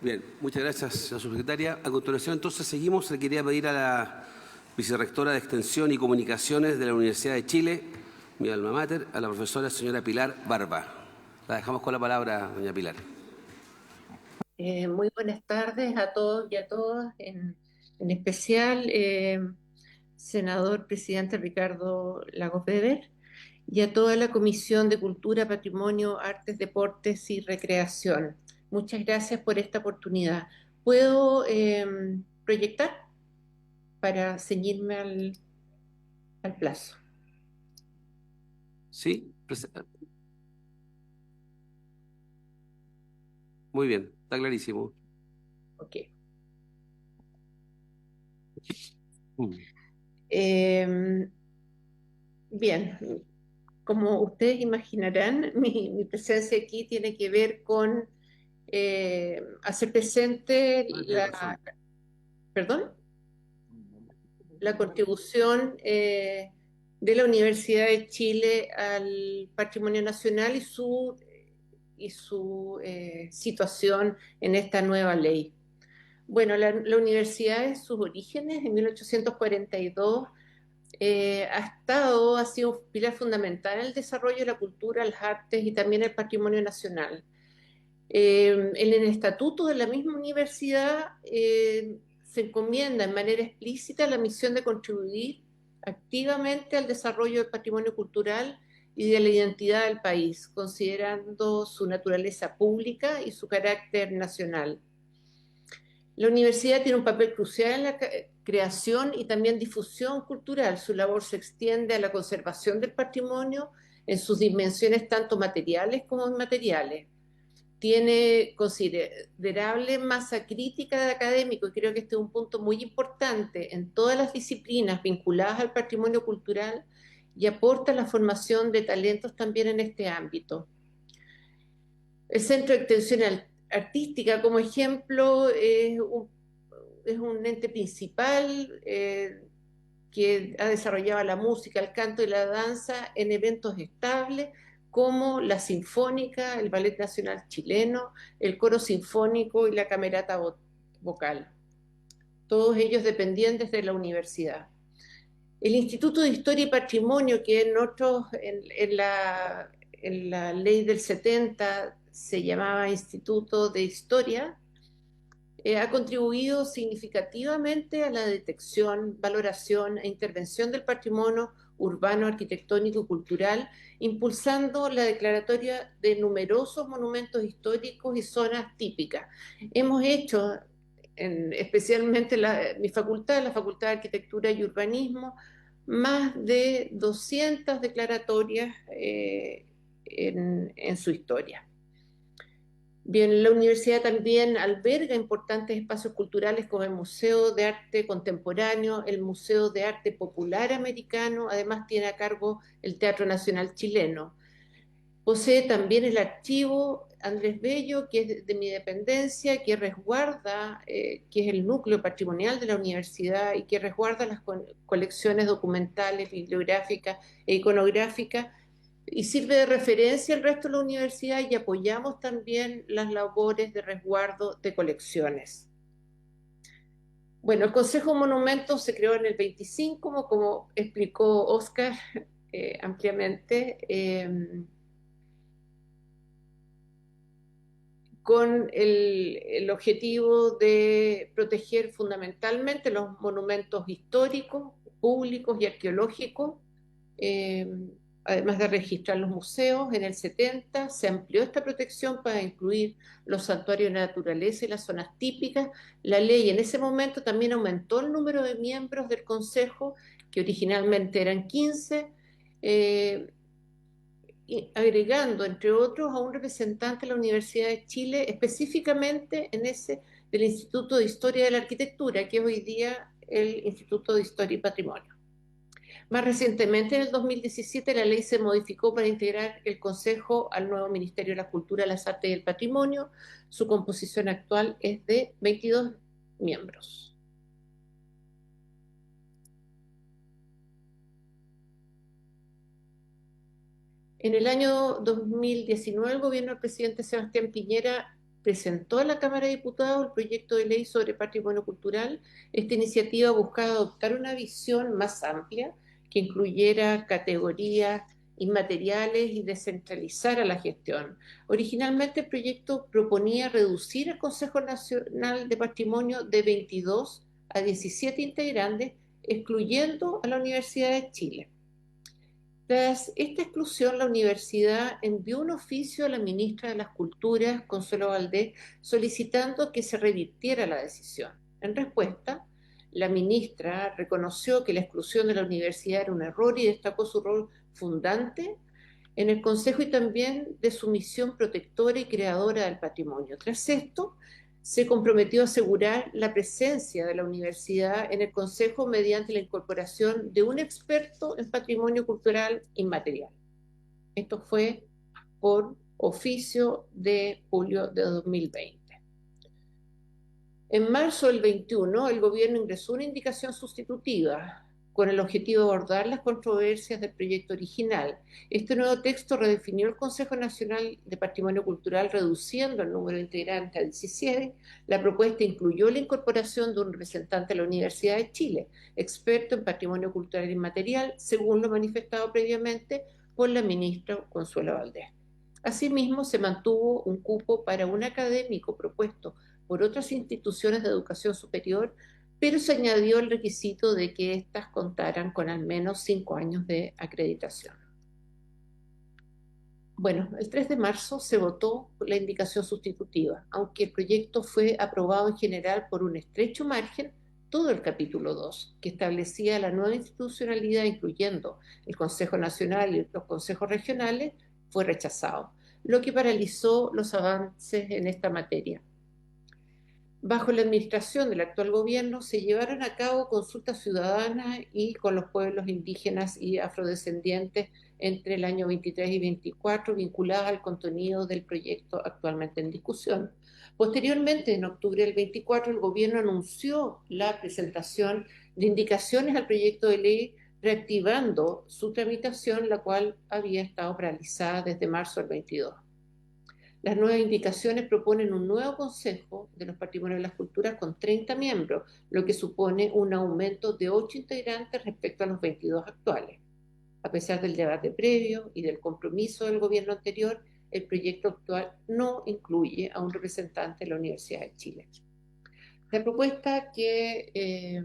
Bien, muchas gracias, señora subsecretaria. A continuación, entonces, seguimos. Le quería pedir a la vicerrectora de Extensión y Comunicaciones de la Universidad de Chile, mi alma mater, a la profesora señora Pilar Barba. La dejamos con la palabra, doña Pilar. Muy buenas tardes a todos y a todas, en especial, senador presidente Ricardo Lagos Weber, y a toda la Comisión de Cultura, Patrimonio, Artes, Deportes y Recreación. Muchas gracias por esta oportunidad. ¿Puedo proyectar para ceñirme al plazo? Sí, muy bien, está clarísimo. Ok. Bien, como ustedes imaginarán, mi presencia aquí tiene que ver con hacer presente la contribución de la Universidad de Chile al patrimonio nacional y su situación en esta nueva ley. Bueno, la universidad en sus orígenes, en 1842, ha sido un pilar fundamental en el desarrollo de la cultura, las artes y también el patrimonio nacional. En el estatuto de la misma universidad se encomienda en manera explícita la misión de contribuir activamente al desarrollo del patrimonio cultural y de la identidad del país, considerando su naturaleza pública y su carácter nacional. La universidad tiene un papel crucial en la creación y también difusión cultural. Su labor se extiende a la conservación del patrimonio en sus dimensiones tanto materiales como inmateriales. Tiene considerable masa crítica de académico, y creo que este es un punto muy importante en todas las disciplinas vinculadas al patrimonio cultural y aporta la formación de talentos también en este ámbito. El Centro de Extensión Artística, como ejemplo, es un ente principal que ha desarrollado la música, el canto y la danza en eventos estables como la Sinfónica, el Ballet Nacional Chileno, el Coro Sinfónico y la Camerata Vocal. Todos ellos dependientes de la universidad. El Instituto de Historia y Patrimonio, que en la ley del 70 se llamaba Instituto de Historia, ha contribuido significativamente a la detección, valoración e intervención del patrimonio urbano, arquitectónico y cultural, impulsando la declaratoria de numerosos monumentos históricos y zonas típicas. Hemos hecho, especialmente mi facultad, la Facultad de Arquitectura y Urbanismo, más de 200 declaratorias en su historia. Bien, la universidad también alberga importantes espacios culturales como el Museo de Arte Contemporáneo, el Museo de Arte Popular Americano, además tiene a cargo el Teatro Nacional Chileno. Posee también el archivo Andrés Bello, que es de mi dependencia, que resguarda, que es el núcleo patrimonial de la universidad y que resguarda las colecciones documentales, bibliográficas e iconográficas, y sirve de referencia al resto de la universidad, y apoyamos también las labores de resguardo de colecciones. Bueno, el Consejo de Monumentos se creó en el 25, como explicó Óscar ampliamente, con el objetivo de proteger fundamentalmente los monumentos históricos, públicos y arqueológicos, además de registrar los museos. En el 70 se amplió esta protección para incluir los santuarios de la naturaleza y las zonas típicas. La ley en ese momento también aumentó el número de miembros del Consejo, que originalmente eran 15, agregando, entre otros, a un representante de la Universidad de Chile, específicamente en ese del Instituto de Historia de la Arquitectura, que es hoy día el Instituto de Historia y Patrimonio. Más recientemente, en el 2017, la ley se modificó para integrar el Consejo al nuevo Ministerio de la Cultura, las Artes y el Patrimonio. Su composición actual es de 22 miembros. En el año 2019, el gobierno del presidente Sebastián Piñera presentó a la Cámara de Diputados el proyecto de ley sobre patrimonio cultural. Esta iniciativa buscaba adoptar una visión más amplia que incluyera categorías inmateriales y descentralizara la gestión. Originalmente el proyecto proponía reducir el Consejo Nacional de Patrimonio de 22 a 17 integrantes, excluyendo a la Universidad de Chile. Tras esta exclusión, la universidad envió un oficio a la ministra de las Culturas, Consuelo Valdés, solicitando que se revirtiera la decisión. En respuesta, la ministra reconoció que la exclusión de la universidad era un error y destacó su rol fundante en el Consejo y también de su misión protectora y creadora del patrimonio. Tras esto, se comprometió a asegurar la presencia de la universidad en el Consejo mediante la incorporación de un experto en patrimonio cultural inmaterial. Esto fue por oficio de julio de 2020. En marzo del 21, el gobierno ingresó una indicación sustitutiva con el objetivo de abordar las controversias del proyecto original. Este nuevo texto redefinió el Consejo Nacional de Patrimonio Cultural, reduciendo el número de integrantes a 17. La propuesta incluyó la incorporación de un representante de la Universidad de Chile, experto en patrimonio cultural inmaterial, según lo manifestado previamente por la ministra Consuelo Valdés. Asimismo, se mantuvo un cupo para un académico propuesto por otras instituciones de educación superior, pero se añadió el requisito de que éstas contaran con al menos 5 años de acreditación. Bueno, el 3 de marzo se votó la indicación sustitutiva, aunque el proyecto fue aprobado en general por un estrecho margen. Todo el capítulo 2, que establecía la nueva institucionalidad, incluyendo el Consejo Nacional y los consejos regionales, fue rechazado, lo que paralizó los avances en esta materia. Bajo la administración del actual gobierno se llevaron a cabo consultas ciudadanas y con los pueblos indígenas y afrodescendientes entre el año 23 y 24 vinculadas al contenido del proyecto actualmente en discusión. Posteriormente, en octubre del 24, el gobierno anunció la presentación de indicaciones al proyecto de ley reactivando su tramitación, la cual había estado paralizada desde marzo del 22. Las nuevas indicaciones proponen un nuevo Consejo de los Patrimonios de las Culturas con 30 miembros, lo que supone un aumento de 8 integrantes respecto a los 22 actuales. A pesar del debate previo y del compromiso del gobierno anterior, el proyecto actual no incluye a un representante de la Universidad de Chile. La propuesta que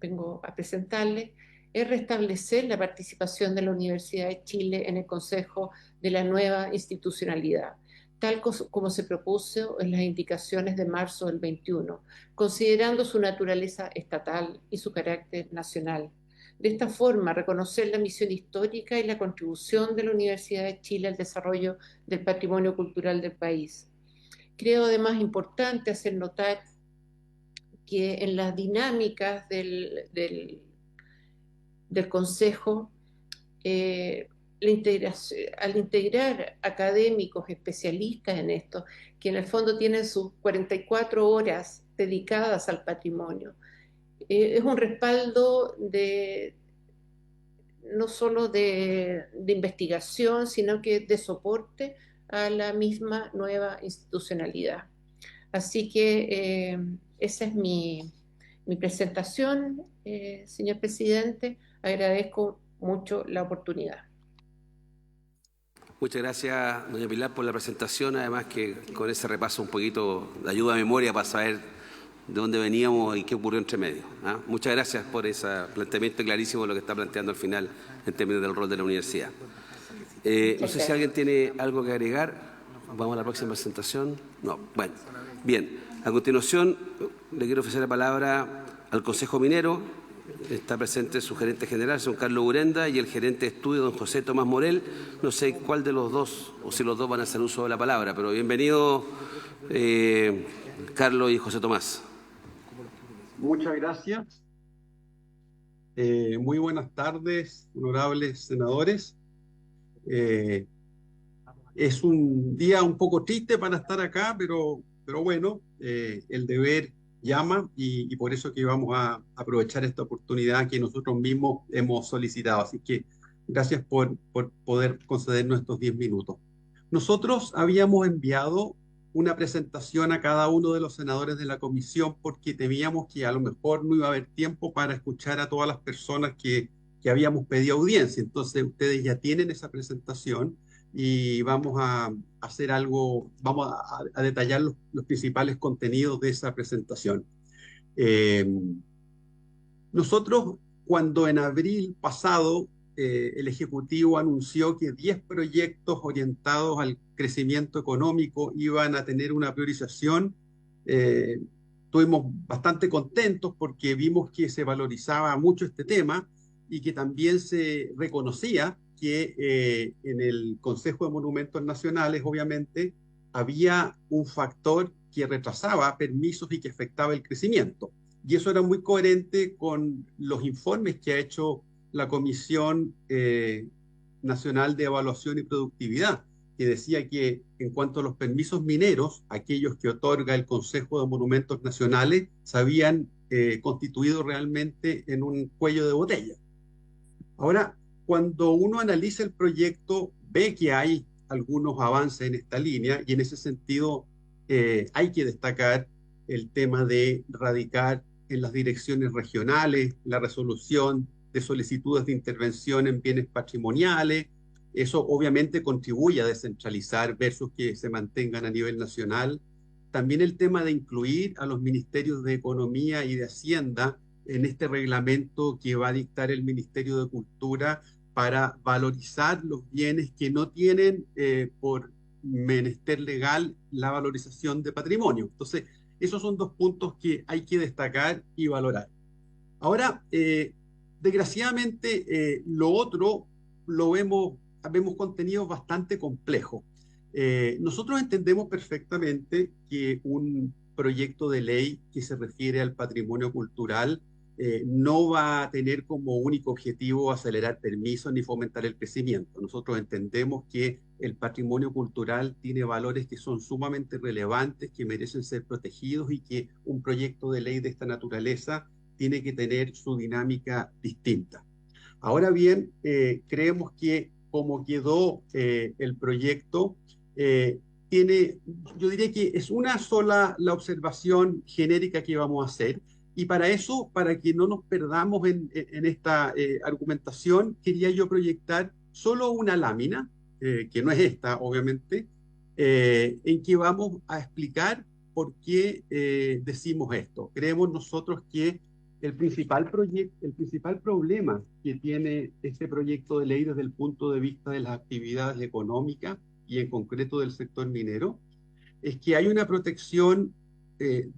vengo a presentarles es restablecer la participación de la Universidad de Chile en el Consejo de la nueva institucionalidad, tal como se propuso en las indicaciones de marzo del 21, considerando su naturaleza estatal y su carácter nacional. De esta forma, reconocer la misión histórica y la contribución de la Universidad de Chile al desarrollo del patrimonio cultural del país. Creo además importante hacer notar que en las dinámicas del Consejo, al integrar académicos especialistas en esto, que en el fondo tienen sus 44 horas dedicadas al patrimonio, es un respaldo no solo de investigación, sino que de soporte a la misma nueva institucionalidad. Así que esa es mi presentación, señor presidente. Agradezco mucho la oportunidad. Muchas gracias, doña Pilar, por la presentación. Además que con ese repaso un poquito de ayuda a memoria para saber de dónde veníamos y qué ocurrió entre medio. Muchas gracias por ese planteamiento clarísimo de lo que está planteando al final en términos del rol de la universidad. No sé si alguien tiene algo que agregar. Vamos a la próxima presentación. No, bueno, bien. A continuación, le quiero ofrecer la palabra al Consejo Minero. Está presente su gerente general, don Carlos Urenda, y el gerente de estudio, don José Tomás Morel. No sé cuál de los dos, o si los dos van a hacer uso de la palabra, pero bienvenido, Carlos y José Tomás. Muchas gracias. Muy buenas tardes, honorables senadores. Es un día un poco triste para estar acá, pero bueno, el deber llama y por eso que vamos a aprovechar esta oportunidad que nosotros mismos hemos solicitado. Así que gracias por poder concedernos estos 10 minutos. Nosotros habíamos enviado una presentación a cada uno de los senadores de la comisión porque temíamos que a lo mejor no iba a haber tiempo para escuchar a todas las personas que habíamos pedido audiencia. Entonces ustedes ya tienen esa presentación y vamos a hacer algo, vamos a detallar los principales contenidos de esa presentación. Nosotros, cuando en abril pasado el Ejecutivo anunció que 10 proyectos orientados al crecimiento económico iban a tener una priorización, estuvimos bastante contentos porque vimos que se valorizaba mucho este tema y que también se reconocía que en el Consejo de Monumentos Nacionales, obviamente, había un factor que retrasaba permisos y que afectaba el crecimiento. Y eso era muy coherente con los informes que ha hecho la Comisión Nacional de Evaluación y Productividad, que decía que en cuanto a los permisos mineros, aquellos que otorga el Consejo de Monumentos Nacionales se habían constituido realmente en un cuello de botella. Ahora, cuando uno analiza el proyecto, ve que hay algunos avances en esta línea y en ese sentido hay que destacar el tema de radicar en las direcciones regionales la resolución de solicitudes de intervención en bienes patrimoniales. Eso obviamente contribuye a descentralizar versus que se mantengan a nivel nacional. También el tema de incluir a los ministerios de Economía y de Hacienda en este reglamento que va a dictar el Ministerio de Cultura para valorizar los bienes que no tienen por menester legal la valorización de patrimonio. Entonces, esos son dos puntos que hay que destacar y valorar. Ahora, desgraciadamente, lo otro lo vemos contenidos bastante complejos. Nosotros entendemos perfectamente que un proyecto de ley que se refiere al patrimonio cultural no va a tener como único objetivo acelerar permisos ni fomentar el crecimiento. Nosotros entendemos que el patrimonio cultural tiene valores que son sumamente relevantes, que merecen ser protegidos y que un proyecto de ley de esta naturaleza tiene que tener su dinámica distinta. Ahora bien, creemos que como quedó el proyecto, yo diría que es una sola la observación genérica que vamos a hacer. Y para eso, para que no nos perdamos en esta argumentación, quería yo proyectar solo una lámina, que no es esta, obviamente, en que vamos a explicar por qué decimos esto. Creemos nosotros que el principal problema que tiene este proyecto de ley desde el punto de vista de las actividades económicas y en concreto del sector minero, es que hay una protección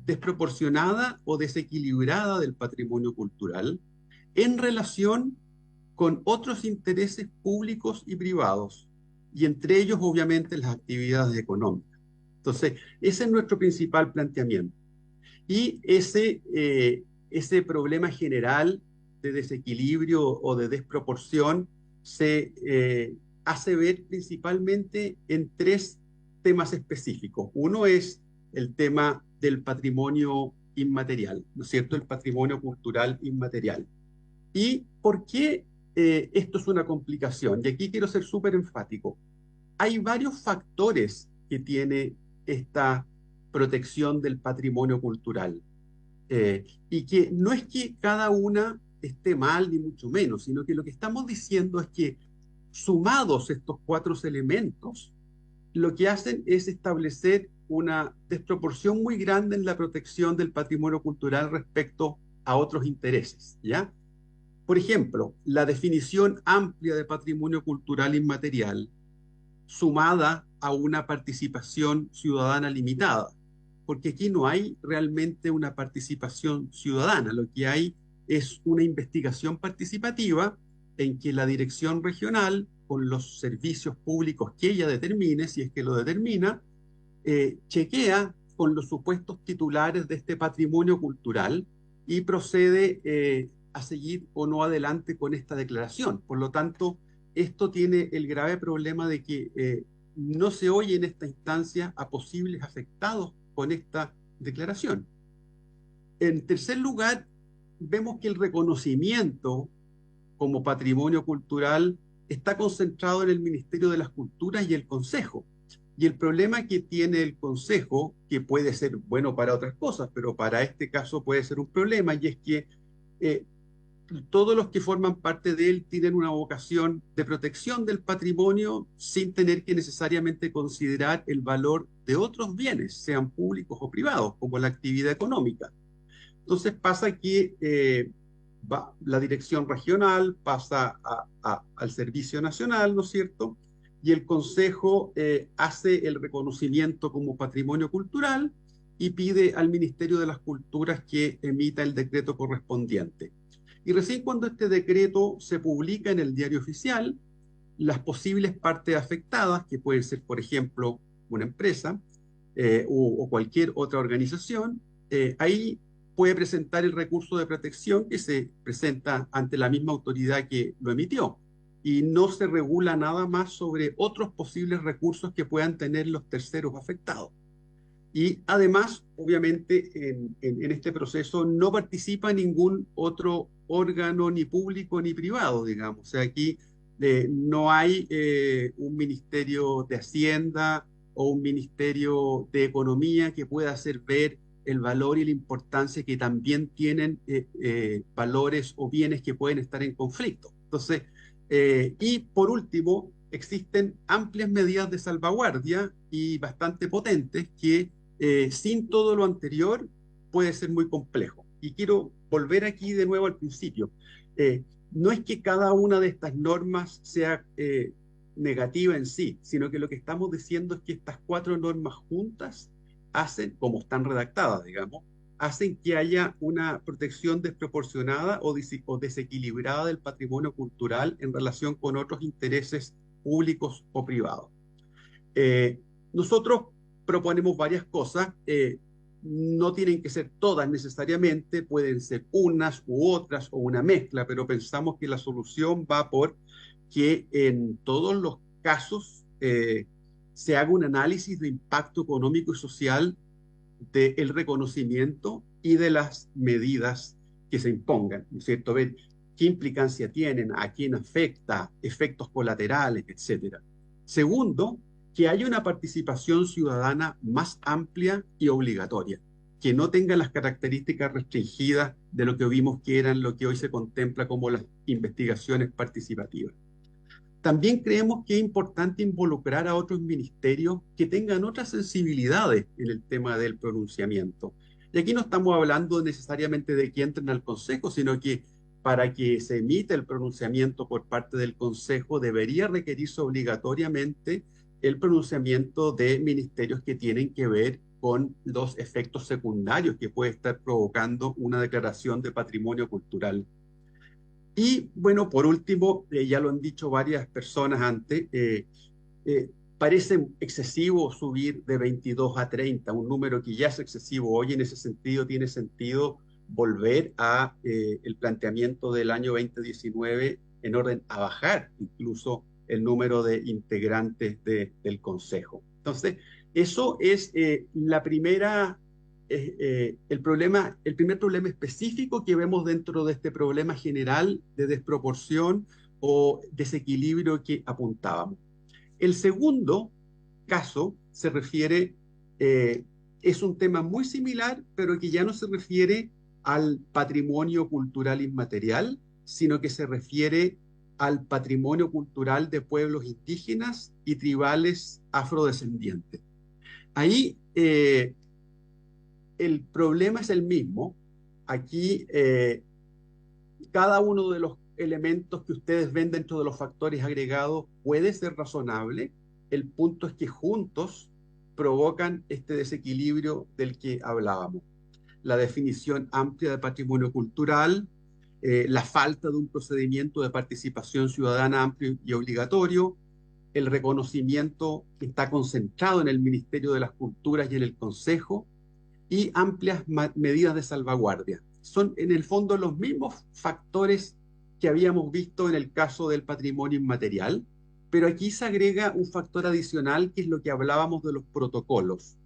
desproporcionada o desequilibrada del patrimonio cultural en relación con otros intereses públicos y privados, y entre ellos obviamente las actividades económicas. Entonces, ese es nuestro principal planteamiento. Y ese problema general de desequilibrio o de desproporción se hace ver principalmente en tres temas específicos. Uno es el tema del patrimonio inmaterial, ¿no es cierto? El patrimonio cultural inmaterial. ¿Y por qué esto es una complicación? Y aquí quiero ser súper enfático. Hay varios factores que tiene esta protección del patrimonio cultural. Y que no es que cada una esté mal, ni mucho menos, sino que lo que estamos diciendo es que sumados estos cuatro elementos, lo que hacen es establecer una desproporción muy grande en la protección del patrimonio cultural respecto a otros intereses, ¿ya? Por ejemplo, la definición amplia de patrimonio cultural inmaterial, sumada a una participación ciudadana limitada, porque aquí no hay realmente una participación ciudadana, lo que hay es una investigación participativa en que la dirección regional, con los servicios públicos que ella determine, si es que lo determina, chequea con los supuestos titulares de este patrimonio cultural y procede a seguir o no adelante con esta declaración. Por lo tanto, esto tiene el grave problema de que no se oye en esta instancia a posibles afectados con esta declaración. En tercer lugar, vemos que el reconocimiento como patrimonio cultural está concentrado en el Ministerio de las Culturas y el Consejo. Y el problema que tiene el Consejo, que puede ser bueno para otras cosas, pero para este caso puede ser un problema, y es que todos los que forman parte de él tienen una vocación de protección del patrimonio sin tener que necesariamente considerar el valor de otros bienes, sean públicos o privados, como la actividad económica. Entonces pasa que la dirección regional pasa al Servicio Nacional, ¿no es cierto? Y el Consejo hace el reconocimiento como patrimonio cultural y pide al Ministerio de las Culturas que emita el decreto correspondiente. Y recién cuando este decreto se publica en el Diario Oficial, las posibles partes afectadas, que pueden ser, por ejemplo, una empresa o cualquier otra organización, ahí puede presentar el recurso de protección que se presenta ante la misma autoridad que lo emitió. Y no se regula nada más sobre otros posibles recursos que puedan tener los terceros afectados. Y además, obviamente, en este proceso no participa ningún otro órgano, ni público ni privado, digamos. O sea, aquí no hay un Ministerio de Hacienda o un Ministerio de Economía que pueda hacer ver el valor y la importancia que también tienen valores o bienes que pueden estar en conflicto. Entonces, y por último, existen amplias medidas de salvaguardia y bastante potentes que sin todo lo anterior puede ser muy complejo. Y quiero volver aquí de nuevo al principio. No es que cada una de estas normas sea negativa en sí, sino que lo que estamos diciendo es que estas cuatro normas juntas hacen, como están redactadas, digamos, hacen que haya una protección desproporcionada o desequilibrada del patrimonio cultural en relación con otros intereses públicos o privados. Nosotros proponemos varias cosas. no tienen que ser todas necesariamente, pueden ser unas u otras o una mezcla, pero pensamos que la solución va por que en todos los casos se haga un análisis de impacto económico y social del reconocimiento y de las medidas que se impongan, ¿no es cierto? Ver qué implicancia tienen, a quién afecta, efectos colaterales, etcétera. Segundo, que haya una participación ciudadana más amplia y obligatoria, que no tenga las características restringidas de lo que vimos que eran lo que hoy se contempla como las investigaciones participativas. También creemos que es importante involucrar a otros ministerios que tengan otras sensibilidades en el tema del pronunciamiento. Y aquí no estamos hablando necesariamente de que entren al Consejo, sino que para que se emita el pronunciamiento por parte del Consejo debería requerirse obligatoriamente el pronunciamiento de ministerios que tienen que ver con los efectos secundarios que puede estar provocando una declaración de patrimonio cultural. Y bueno, por último, ya lo han dicho varias personas antes, parece excesivo subir de 22 a 30, un número que ya es excesivo hoy. En ese sentido tiene sentido volver a el planteamiento del año 2019 en orden a bajar incluso el número de integrantes del Consejo. Entonces, eso es la primera... el primer problema específico que vemos dentro de este problema general de desproporción o desequilibrio que apuntábamos. El segundo caso se refiere, es un tema muy similar, pero que ya no se refiere al patrimonio cultural inmaterial, sino que se refiere al patrimonio cultural de pueblos indígenas y tribales afrodescendientes. Ahí el problema es el mismo. Aquí cada uno de los elementos que ustedes ven dentro de los factores agregados puede ser razonable. El punto es que juntos provocan este desequilibrio del que hablábamos. La definición amplia de patrimonio cultural, la falta de un procedimiento de participación ciudadana amplio y obligatorio, el reconocimiento que está concentrado en el Ministerio de las Culturas y en el Consejo, y amplias medidas de salvaguardia. Son en el fondo los mismos factores que habíamos visto en el caso del patrimonio inmaterial, pero aquí se agrega un factor adicional que es lo que hablábamos de los protocolos.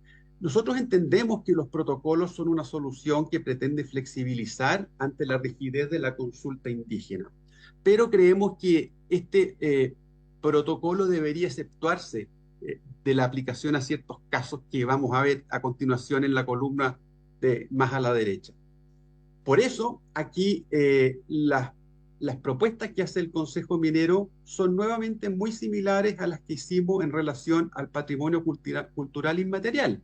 Nosotros entendemos que los protocolos son una solución que pretende flexibilizar ante la rigidez de la consulta indígena, pero creemos que este protocolo debería exceptuarse de la aplicación a ciertos casos que vamos a ver a continuación en la columna más a la derecha. Por eso, aquí las propuestas que hace el Consejo Minero son nuevamente muy similares a las que hicimos en relación al patrimonio cultural inmaterial.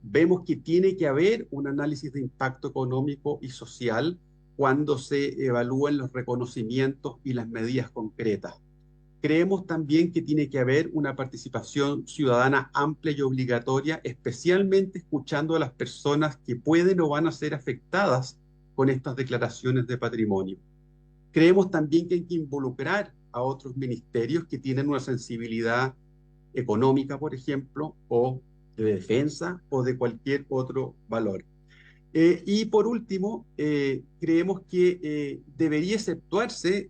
Vemos que tiene que haber un análisis de impacto económico y social cuando se evalúen los reconocimientos y las medidas concretas. Creemos también que tiene que haber una participación ciudadana amplia y obligatoria, especialmente escuchando a las personas que pueden o van a ser afectadas con estas declaraciones de patrimonio. Creemos también que hay que involucrar a otros ministerios que tienen una sensibilidad económica, por ejemplo, o de defensa o de cualquier otro valor. Y por último, creemos que debería exceptuarse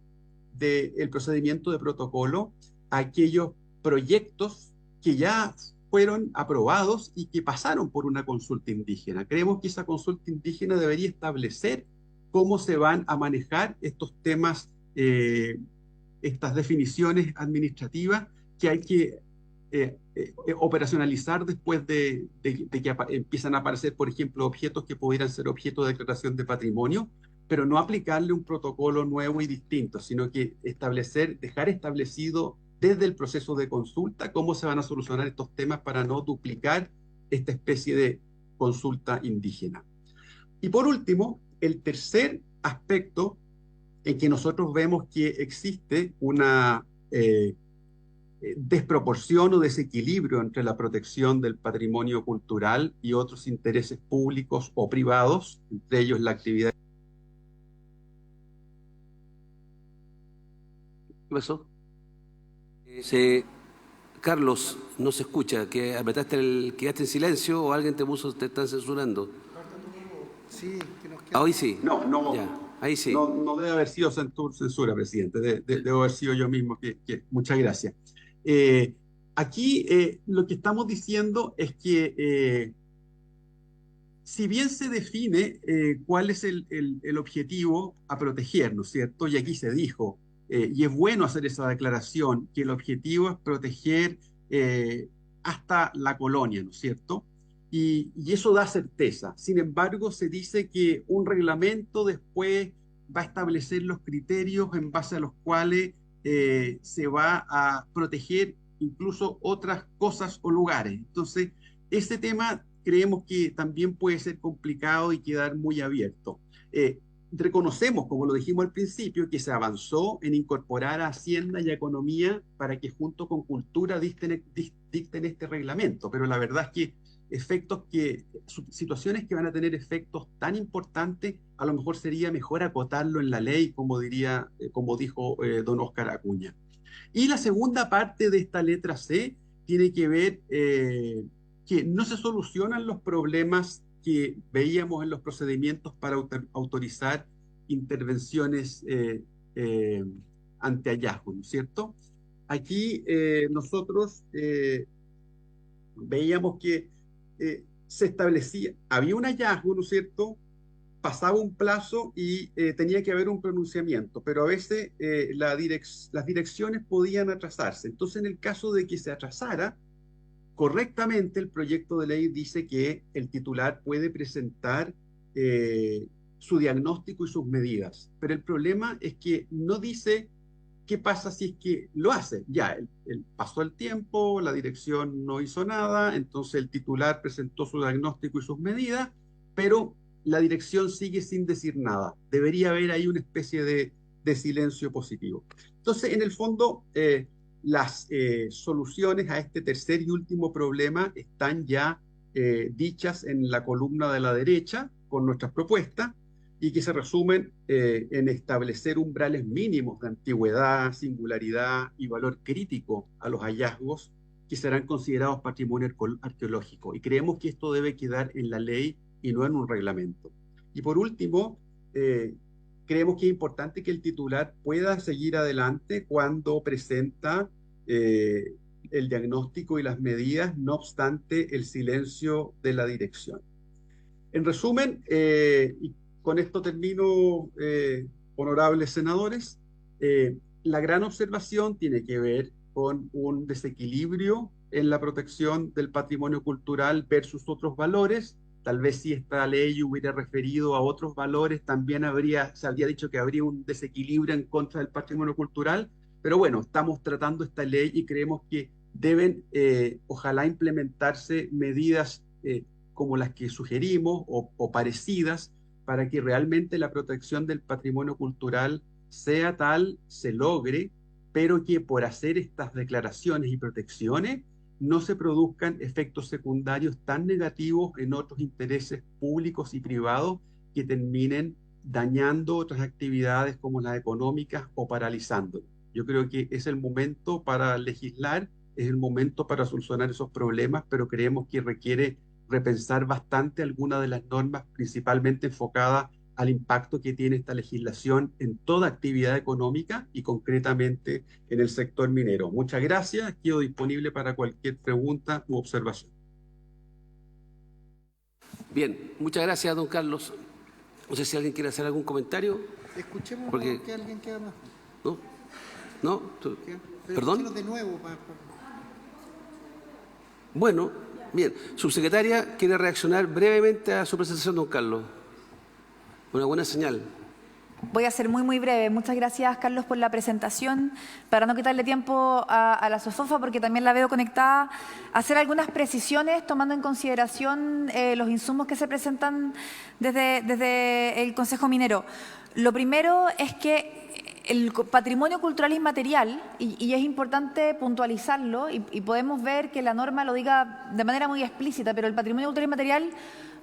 del procedimiento de protocolo a aquellos proyectos que ya fueron aprobados y que pasaron por una consulta indígena. Creemos que esa consulta indígena debería establecer cómo se van a manejar estos temas, estas definiciones administrativas que hay que operacionalizar después de que empiezan a aparecer, por ejemplo, objetos que pudieran ser objeto de declaración de patrimonio, pero no aplicarle un protocolo nuevo y distinto, sino que dejar establecido desde el proceso de consulta cómo se van a solucionar estos temas para no duplicar esta especie de consulta indígena. Y por último, el tercer aspecto en que nosotros vemos que existe una desproporción o desequilibrio entre la protección del patrimonio cultural y otros intereses públicos o privados, entre ellos la actividad. ¿Qué pasó? Carlos, no se escucha, que apretaste quedaste en silencio o alguien te están censurando. Sí, que nos queda. Hoy sí. No, Ya, ahí sí. no debe haber sido censura, presidente. Debo haber sido yo mismo. Muchas gracias. Aquí lo que estamos diciendo es que si bien se define cuál es el objetivo a proteger, ¿no es cierto? Y aquí se dijo, y es bueno hacer esa declaración, que el objetivo es proteger hasta la colonia, ¿no es cierto? Y eso da certeza. Sin embargo, se dice que un reglamento después va a establecer los criterios en base a los cuales se va a proteger incluso otras cosas o lugares. Entonces, este tema creemos que también puede ser complicado y quedar muy abierto. Reconocemos, como lo dijimos al principio, que se avanzó en incorporar a Hacienda y a Economía para que junto con Cultura dicten este reglamento, pero la verdad es que situaciones que van a tener efectos tan importantes, a lo mejor sería mejor acotarlo en la ley, como dijo don Óscar Acuña. Y la segunda parte de esta letra C tiene que ver que no se solucionan los problemas que veíamos en los procedimientos para autorizar intervenciones ante hallazgos, ¿no es cierto? Aquí nosotros veíamos que se establecía, había un hallazgo, ¿no es cierto? Pasaba un plazo y tenía que haber un pronunciamiento, pero a veces las direcciones podían atrasarse. Entonces, en el caso de que se atrasara, correctamente el proyecto de ley dice que el titular puede presentar su diagnóstico y sus medidas, pero el problema es que no dice qué pasa si es que lo hace. Ya, pasó el tiempo, la dirección no hizo nada, entonces el titular presentó su diagnóstico y sus medidas, pero la dirección sigue sin decir nada. Debería haber ahí una especie de silencio positivo. Entonces, en el fondo, las soluciones a este tercer y último problema están ya dichas en la columna de la derecha con nuestras propuestas y que se resumen en establecer umbrales mínimos de antigüedad, singularidad y valor crítico a los hallazgos que serán considerados patrimonio arqueológico. Y creemos que esto debe quedar en la ley y no en un reglamento. Y por último, creemos que es importante que el titular pueda seguir adelante cuando presenta el diagnóstico y las medidas, no obstante el silencio de la dirección. En resumen, y con esto termino, honorables senadores, la gran observación tiene que ver con un desequilibrio en la protección del patrimonio cultural versus otros valores. Tal vez si esta ley hubiera referido a otros valores, también se habría dicho que habría un desequilibrio en contra del patrimonio cultural, pero bueno, estamos tratando esta ley y creemos que deben, ojalá, implementarse medidas como las que sugerimos o parecidas para que realmente la protección del patrimonio cultural sea tal, se logre, pero que por hacer estas declaraciones y protecciones no se produzcan efectos secundarios tan negativos en otros intereses públicos y privados que terminen dañando otras actividades como las económicas o paralizándolas. Yo creo que es el momento para legislar, es el momento para solucionar esos problemas, pero creemos que requiere repensar bastante algunas de las normas, principalmente enfocadas al impacto que tiene esta legislación en toda actividad económica y concretamente en el sector minero. Muchas gracias, quedo disponible para cualquier pregunta u observación. Bien, muchas gracias, don Carlos. No sé si alguien quiere hacer algún comentario. Escuchemos que alguien queda más. ¿No? ¿No? ¿Perdón? De nuevo. Bueno, bien. Subsecretaria, ¿quiere reaccionar brevemente a su presentación, don Carlos? Una buena señal. Voy a ser muy, muy breve. Muchas gracias, Carlos, por la presentación. Para no quitarle tiempo a la SOFOFA, porque también la veo conectada, hacer algunas precisiones tomando en consideración los insumos que se presentan desde el Consejo Minero. Lo primero es que El patrimonio cultural inmaterial, y es importante puntualizarlo, y podemos ver que la norma lo diga de manera muy explícita, pero el patrimonio cultural inmaterial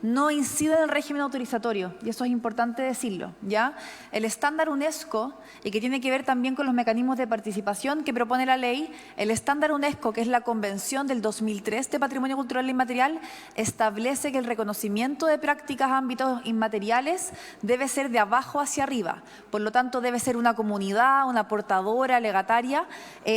no incide en el régimen autorizatorio, y eso es importante decirlo, ¿ya? El estándar UNESCO, y que tiene que ver también con los mecanismos de participación que propone la ley, el estándar UNESCO, que es la Convención del 2003 de Patrimonio Cultural Inmaterial, establece que el reconocimiento de prácticas ámbitos inmateriales debe ser de abajo hacia arriba. Por lo tanto, debe ser una comunidad, una portadora, legataria,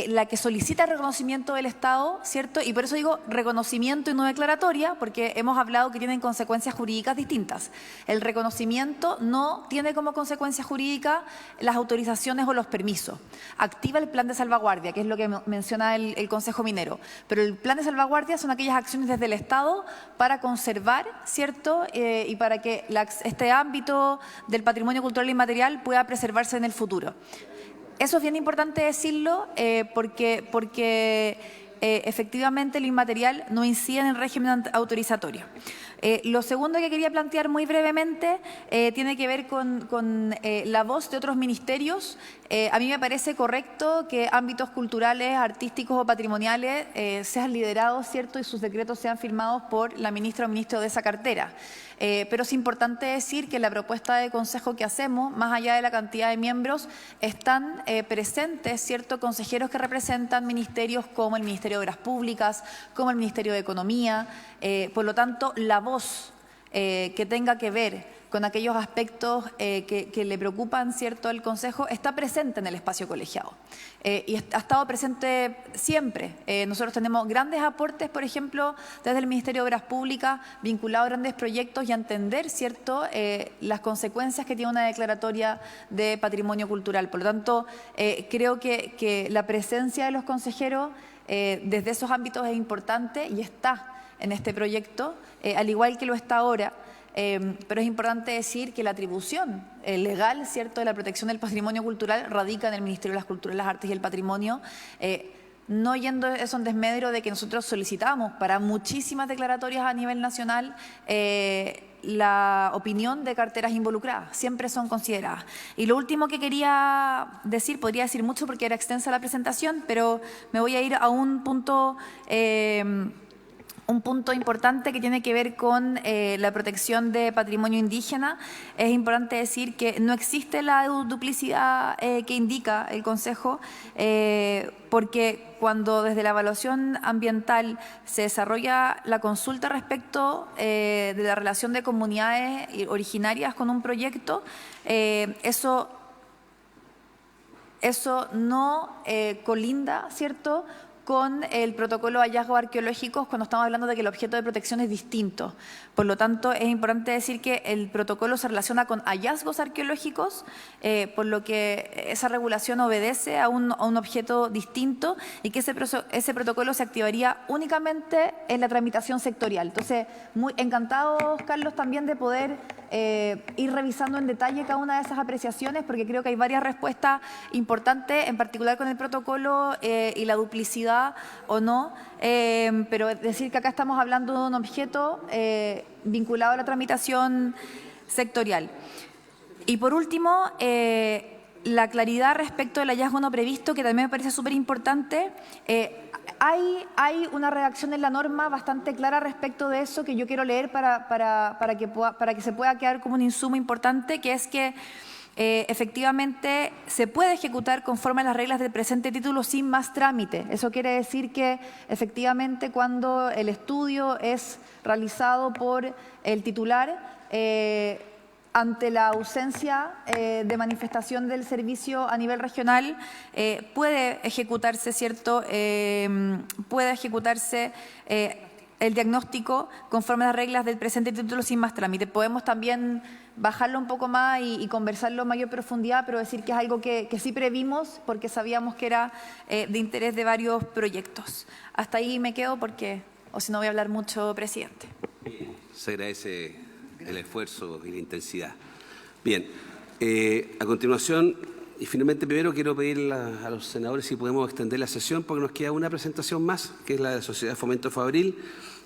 la que solicita el reconocimiento del Estado, ¿cierto? Y por eso digo reconocimiento y no declaratoria, porque hemos hablado que tienen consecuencias jurídicas distintas. El reconocimiento no tiene como consecuencia jurídica las autorizaciones o los permisos. Activa el plan de salvaguardia, que es lo que menciona el Consejo Minero. Pero el plan de salvaguardia son aquellas acciones desde el Estado para conservar, ¿cierto? Y para que este ámbito del patrimonio cultural inmaterial pueda preservarse en el futuro. Eso es bien importante decirlo porque efectivamente lo inmaterial no incide en el régimen autorizatorio. Lo segundo que quería plantear muy brevemente tiene que ver con la voz de otros ministerios. A mí me parece correcto que ámbitos culturales, artísticos o patrimoniales sean liderados, ¿cierto? Y sus decretos sean firmados por la ministra o ministro de esa cartera. Pero es importante decir que en la propuesta de consejo que hacemos, más allá de la cantidad de miembros, están presentes, ¿cierto?, consejeros que representan ministerios como el Ministerio de Obras Públicas, como el Ministerio de Economía. Por lo tanto, la voz que tenga que ver con aquellos aspectos que le preocupan, ¿cierto?, al Consejo, está presente en el espacio colegiado. Y ha estado presente siempre. Nosotros tenemos grandes aportes, por ejemplo, desde el Ministerio de Obras Públicas, vinculados a grandes proyectos y a entender, ¿cierto?, las consecuencias que tiene una declaratoria de patrimonio cultural. Por lo tanto, creo que la presencia de los consejeros desde esos ámbitos es importante y está en este proyecto, al igual que lo está ahora. Pero es importante decir que la atribución legal, ¿cierto?, de la protección del patrimonio cultural radica en el Ministerio de las Culturas, las Artes y el Patrimonio, no yendo eso en desmedro de que nosotros solicitamos para muchísimas declaratorias a nivel nacional la opinión de carteras involucradas, siempre son consideradas. Y lo último que quería decir, podría decir mucho porque era extensa la presentación, pero me voy a ir a un punto importante que tiene que ver con la protección de patrimonio indígena. Es importante decir que no existe la duplicidad que indica el Consejo, porque cuando desde la evaluación ambiental se desarrolla la consulta respecto de la relación de comunidades originarias con un proyecto, eso no colinda, ¿cierto?, con el protocolo de hallazgos arqueológicos cuando estamos hablando de que el objeto de protección es distinto. Por lo tanto, es importante decir que el protocolo se relaciona con hallazgos arqueológicos, por lo que esa regulación obedece a un objeto distinto y que ese protocolo se activaría únicamente en la tramitación sectorial. Entonces, muy encantados, Carlos, también de poder ir revisando en detalle cada una de esas apreciaciones, porque creo que hay varias respuestas importantes, en particular con el protocolo y la duplicidad o no, pero decir que acá estamos hablando de un objeto vinculado a la tramitación sectorial. Y por último, la claridad respecto del hallazgo no previsto, que también me parece súper importante. Hay una redacción en la norma bastante clara respecto de eso que yo quiero leer para que se pueda quedar como un insumo importante, que es que efectivamente se puede ejecutar conforme a las reglas del presente título sin más trámite. Eso quiere decir que efectivamente cuando el estudio es realizado por el titular, ante la ausencia de manifestación del servicio a nivel regional, puede ejecutarse, ¿cierto? Puede ejecutarse el diagnóstico conforme a las reglas del presente título sin más trámite. Podemos también bajarlo un poco más y conversarlo en mayor profundidad, pero decir que es algo que sí previmos porque sabíamos que era de interés de varios proyectos. Hasta ahí me quedo porque, o si no voy a hablar mucho, presidente. Se agradece el esfuerzo y la intensidad. Bien, a continuación, y finalmente primero quiero pedir a los senadores si podemos extender la sesión porque nos queda una presentación más, que es la de la Sociedad Fomento Fabril,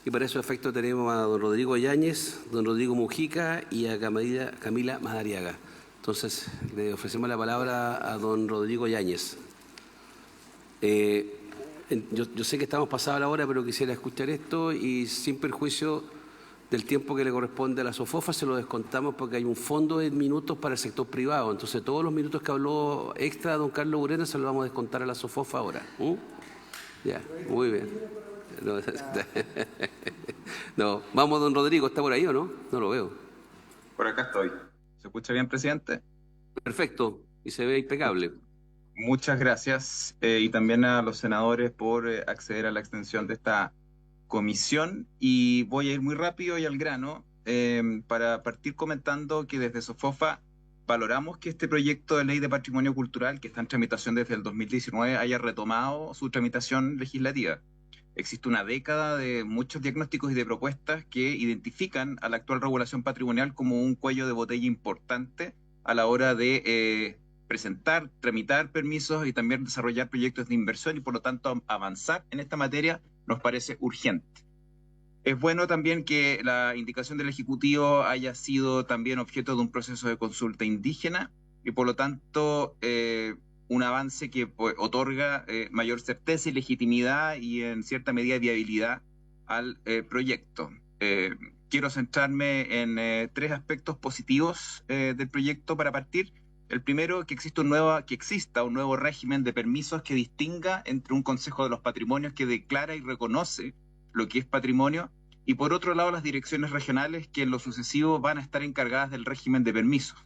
y para esos efectos tenemos a don Rodrigo Yáñez, don Rodrigo Mujica y a Camila Madariaga. Entonces, le ofrecemos la palabra a don Rodrigo Yáñez. Yo sé que estamos pasados la hora, pero quisiera escuchar esto y sin perjuicio del tiempo que le corresponde a la SOFOFA, se lo descontamos porque hay un fondo de minutos para el sector privado. Entonces, todos los minutos que habló extra don Carlos Urena se los vamos a descontar a la SOFOFA ahora. Ya, muy bien. No, vamos, don Rodrigo, ¿está por ahí o no? No lo veo. Por acá estoy. ¿Se escucha bien, presidente? Perfecto, y se ve impecable. Muchas gracias y también a los senadores por acceder a la extensión de esta comisión. Y voy a ir muy rápido y al grano para partir comentando que desde SOFOFA valoramos que este proyecto de ley de patrimonio cultural, que está en tramitación desde el 2019, haya retomado su tramitación legislativa. Existe una década de muchos diagnósticos y de propuestas que identifican a la actual regulación patrimonial como un cuello de botella importante a la hora de presentar, tramitar permisos y también desarrollar proyectos de inversión y por lo tanto avanzar en esta materia nos parece urgente. Es bueno también que la indicación del Ejecutivo haya sido también objeto de un proceso de consulta indígena y por lo tanto un avance que otorga mayor certeza y legitimidad y en cierta medida viabilidad al proyecto. Quiero centrarme en tres aspectos positivos del proyecto para partir. El primero, que exista un nuevo régimen de permisos que distinga entre un Consejo de los Patrimonios que declara y reconoce lo que es patrimonio y por otro lado las direcciones regionales que en lo sucesivo van a estar encargadas del régimen de permisos.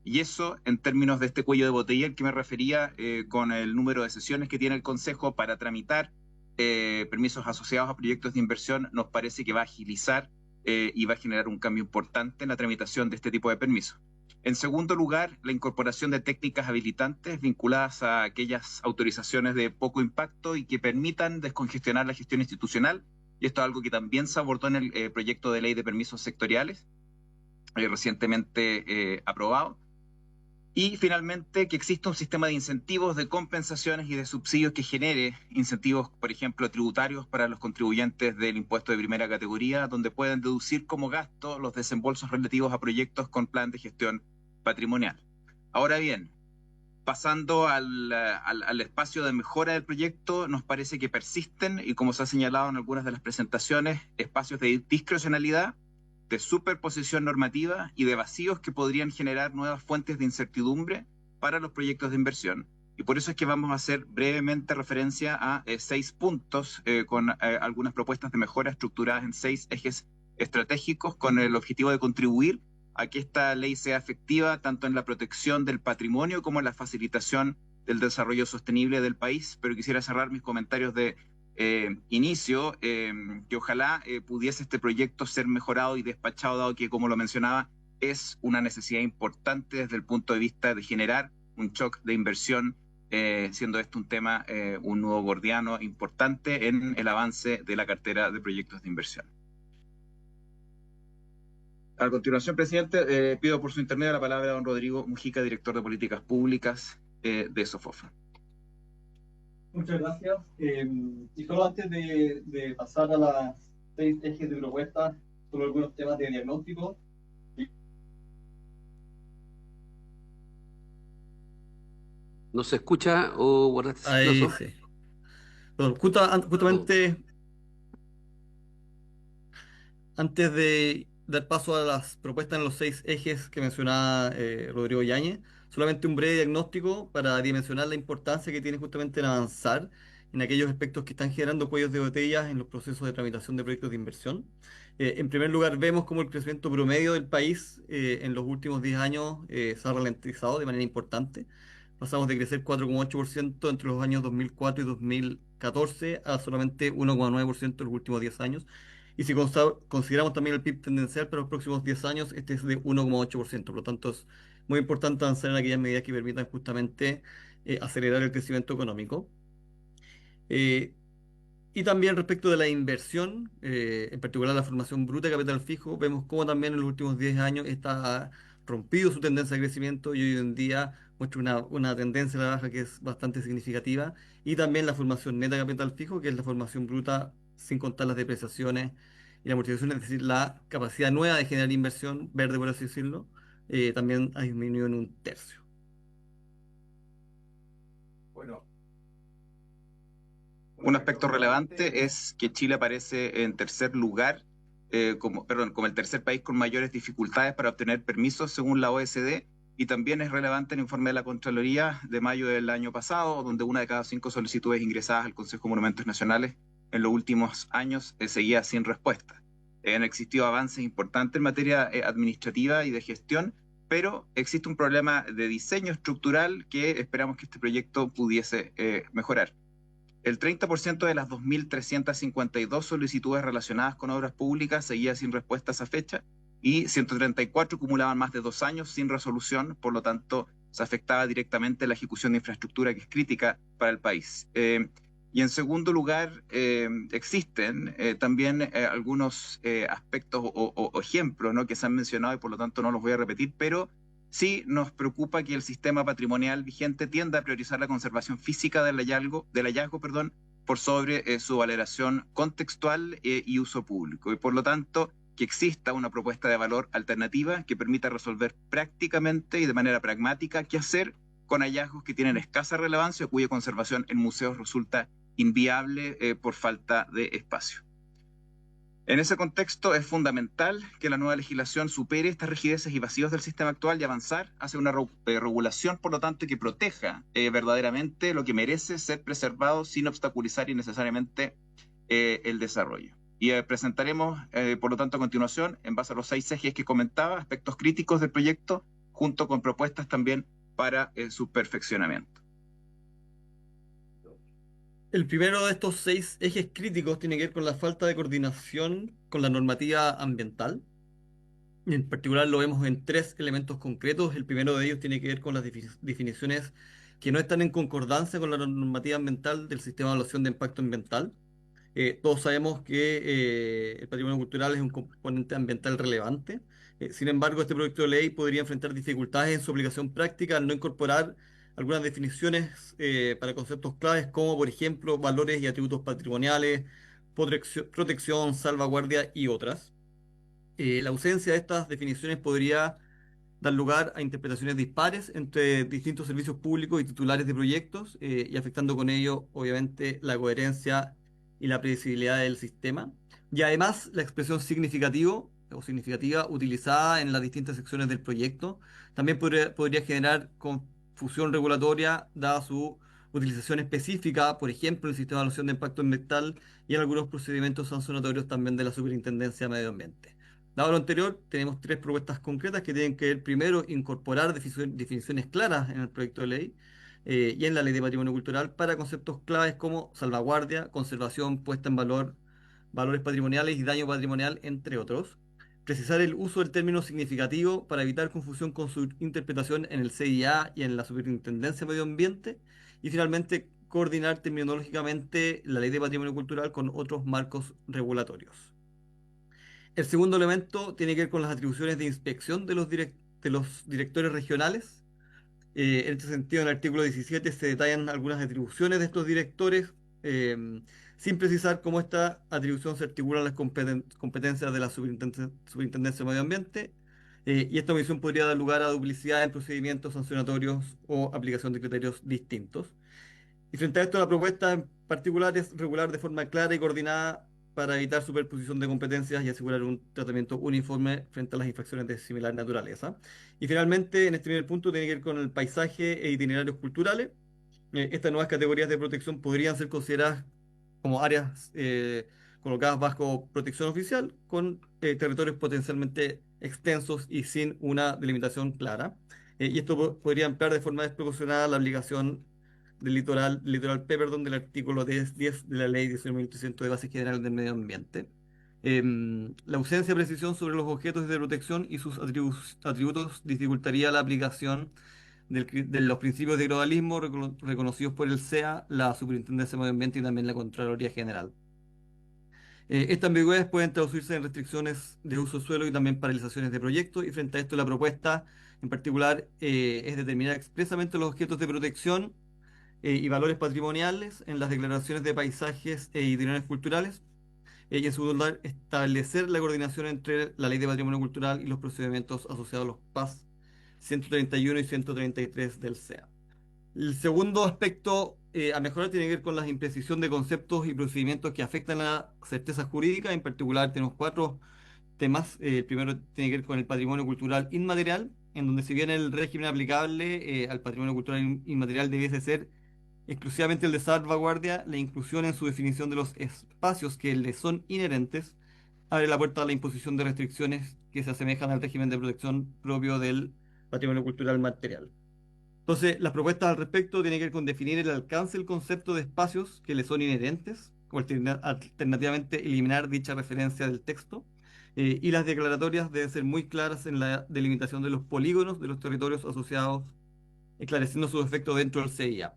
Y eso, en términos de este cuello de botella al que me refería, con el número de sesiones que tiene el Consejo para tramitar permisos asociados a proyectos de inversión, nos parece que va a agilizar y va a generar un cambio importante en la tramitación de este tipo de permisos. En segundo lugar, la incorporación de técnicas habilitantes vinculadas a aquellas autorizaciones de poco impacto y que permitan descongestionar la gestión institucional. Y esto es algo que también se abordó en el proyecto de ley de permisos sectoriales, recientemente aprobado. Y finalmente, que exista un sistema de incentivos, de compensaciones y de subsidios que genere incentivos, por ejemplo, tributarios para los contribuyentes del impuesto de primera categoría, donde puedan deducir como gasto los desembolsos relativos a proyectos con plan de gestión patrimonial. Ahora bien, pasando al espacio de mejora del proyecto, nos parece que persisten, y como se ha señalado en algunas de las presentaciones, espacios de discrecionalidad, de superposición normativa y de vacíos que podrían generar nuevas fuentes de incertidumbre para los proyectos de inversión. Y por eso es que vamos a hacer brevemente referencia a 6 puntos con algunas propuestas de mejora estructuradas en 6 ejes estratégicos con el objetivo de contribuir a que esta ley sea efectiva tanto en la protección del patrimonio como en la facilitación del desarrollo sostenible del país. Pero quisiera cerrar mis comentarios de inicio, que ojalá pudiese este proyecto ser mejorado y despachado, dado que, como lo mencionaba, es una necesidad importante desde el punto de vista de generar un shock de inversión, siendo esto un tema, un nudo gordiano importante en el avance de la cartera de proyectos de inversión. A continuación, presidente, pido por su intermedio la palabra a don Rodrigo Mujica, director de Políticas Públicas de SOFOFA. Muchas gracias. Y solo antes de pasar a las 6 ejes de propuesta, solo algunos temas de diagnóstico. ¿No se escucha o guardaste Ahí silencio? sí. Bueno, justamente antes de dar paso a las propuestas en los 6 ejes que mencionaba Rodrigo Yáñez, solamente un breve diagnóstico para dimensionar la importancia que tiene justamente en avanzar en aquellos aspectos que están generando cuellos de botellas en los procesos de tramitación de proyectos de inversión. En primer lugar, vemos cómo el crecimiento promedio del país en los últimos 10 años se ha ralentizado de manera importante. Pasamos de crecer 4,8% entre los años 2004 y 2014 a solamente 1,9% en los últimos 10 años. Y si consideramos también el PIB tendencial para los próximos 10 años, este es de 1,8%. Por lo tanto, es muy importante avanzar en aquellas medidas que permitan justamente acelerar el crecimiento económico. Y también respecto de la inversión, en particular la formación bruta de capital fijo, vemos cómo también en los últimos 10 años está rompido su tendencia de crecimiento y hoy en día muestra una tendencia a la baja que es bastante significativa. Y también la formación neta de capital fijo, que es la formación bruta sin contar las depreciaciones y la amortización, es decir, la capacidad nueva de generar inversión verde, por así decirlo, también ha disminuido en 1/3. Bueno, Un aspecto relevante es que Chile aparece en tercer lugar, como el tercer país con mayores dificultades para obtener permisos según la OECD, y también es relevante el informe de la Contraloría de mayo del año pasado, donde 1 de cada 5 solicitudes ingresadas al Consejo de Monumentos Nacionales en los últimos años seguía sin respuesta. Han existido avances importantes en materia administrativa y de gestión, pero existe un problema de diseño estructural que esperamos que este proyecto pudiese mejorar. El 30% de las 2.352 solicitudes relacionadas con obras públicas seguía sin respuesta a esa fecha, y 134 acumulaban más de 2 años sin resolución. Por lo tanto, se afectaba directamente la ejecución de infraestructura que es crítica para el país. Y en segundo lugar, existen también algunos aspectos o ejemplos, ¿no?, que se han mencionado, y por lo tanto no los voy a repetir, pero sí nos preocupa que el sistema patrimonial vigente tienda a priorizar la conservación física del hallazgo, por sobre su valoración contextual y uso público. Y por lo tanto, que exista una propuesta de valor alternativa que permita resolver prácticamente y de manera pragmática qué hacer con hallazgos que tienen escasa relevancia o cuya conservación en museos resulta inviable por falta de espacio. En ese contexto es fundamental que la nueva legislación supere estas rigideces y vacíos del sistema actual y avanzar hacia una regulación, por lo tanto, que proteja verdaderamente lo que merece ser preservado sin obstaculizar innecesariamente el desarrollo. Y presentaremos, por lo tanto, a continuación, en base a los 6 ejes que comentaba, aspectos críticos del proyecto, junto con propuestas también para su perfeccionamiento. El primero de estos 6 ejes críticos tiene que ver con la falta de coordinación con la normativa ambiental. En particular lo vemos en 3 elementos concretos. El primero de ellos tiene que ver con las definiciones que no están en concordancia con la normativa ambiental del sistema de evaluación de impacto ambiental. Todos sabemos que el patrimonio cultural es un componente ambiental relevante. Sin embargo, este proyecto de ley podría enfrentar dificultades en su aplicación práctica al no incorporar algunas definiciones para conceptos claves como, por ejemplo, valores y atributos patrimoniales, protección, salvaguardia y otras. La ausencia de estas definiciones podría dar lugar a interpretaciones dispares entre distintos servicios públicos y titulares de proyectos, y afectando con ello, obviamente, la coherencia y la predecibilidad del sistema. Y además, la expresión significativo o significativa utilizada en las distintas secciones del proyecto también podría generar confusión regulatoria, dada su utilización específica, por ejemplo, en el sistema de evaluación de impacto ambiental y en algunos procedimientos sancionatorios también de la Superintendencia de Medio Ambiente. Dado lo anterior, tenemos 3 propuestas concretas que tienen que ver, primero, incorporar definiciones claras en el proyecto de ley y en la Ley de Patrimonio Cultural para conceptos claves como salvaguardia, conservación, puesta en valor, valores patrimoniales y daño patrimonial, entre otros. Precisar el uso del término significativo para evitar confusión con su interpretación en el CIA y en la Superintendencia de Medio Ambiente. Y finalmente, coordinar terminológicamente la Ley de Patrimonio Cultural con otros marcos regulatorios. El segundo elemento tiene que ver con las atribuciones de inspección de los directores regionales. En este sentido, en el artículo 17 se detallan algunas atribuciones de estos directores, sin precisar cómo esta atribución se articula en las competencias de la Superintendencia de Medio Ambiente, y esta omisión podría dar lugar a duplicidad en procedimientos sancionatorios o aplicación de criterios distintos. Y frente a esto, la propuesta en particular es regular de forma clara y coordinada para evitar superposición de competencias y asegurar un tratamiento uniforme frente a las infracciones de similar naturaleza. Y finalmente, en este primer punto, tiene que ver con el paisaje e itinerarios culturales. Estas nuevas categorías de protección podrían ser consideradas como áreas colocadas bajo protección oficial, con territorios potencialmente extensos y sin una delimitación clara. Y esto podría ampliar de forma desproporcionada la obligación del litoral P, del artículo 10 de la Ley 19.800 de Bases Generales del Medio Ambiente. La ausencia de precisión sobre los objetos de protección y sus atributos dificultaría la aplicación de los principios de gradualismo reconocidos por el CEA, la Superintendencia de Medio Ambiente y también la Contraloría General. Estas ambigüedades pueden traducirse en restricciones de uso de suelo y también paralizaciones de proyectos, y frente a esto la propuesta en particular es determinar expresamente los objetos de protección y valores patrimoniales en las declaraciones de paisajes e itinerarios culturales, y en segundo lugar establecer la coordinación entre la Ley de Patrimonio Cultural y los procedimientos asociados a los PAS 131 y 133 del SEA. El segundo aspecto a mejorar tiene que ver con la imprecisión de conceptos y procedimientos que afectan a la certeza jurídica. En particular tenemos 4 temas. El primero tiene que ver con el patrimonio cultural inmaterial, en donde si bien el régimen aplicable al patrimonio cultural inmaterial debiese ser exclusivamente el de salvaguardia, la inclusión en su definición de los espacios que le son inherentes abre la puerta a la imposición de restricciones que se asemejan al régimen de protección propio del patrimonio cultural material. Entonces, las propuestas al respecto tienen que ver con definir el alcance del concepto de espacios que le son inherentes, o alternativamente eliminar dicha referencia del texto, y las declaratorias deben ser muy claras en la delimitación de los polígonos de los territorios asociados, esclareciendo sus efectos dentro del CIA.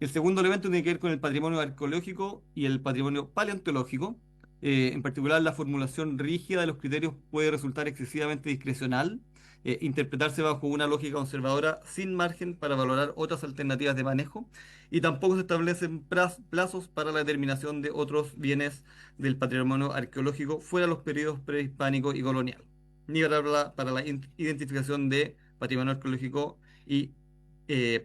El segundo elemento tiene que ver con el patrimonio arqueológico y el patrimonio paleontológico. En particular, la formulación rígida de los criterios puede resultar excesivamente discrecional, interpretarse bajo una lógica conservadora sin margen para valorar otras alternativas de manejo, y tampoco se establecen plazos para la determinación de otros bienes del patrimonio arqueológico fuera de los periodos prehispánico y colonial, ni para la identificación de patrimonio arqueológico y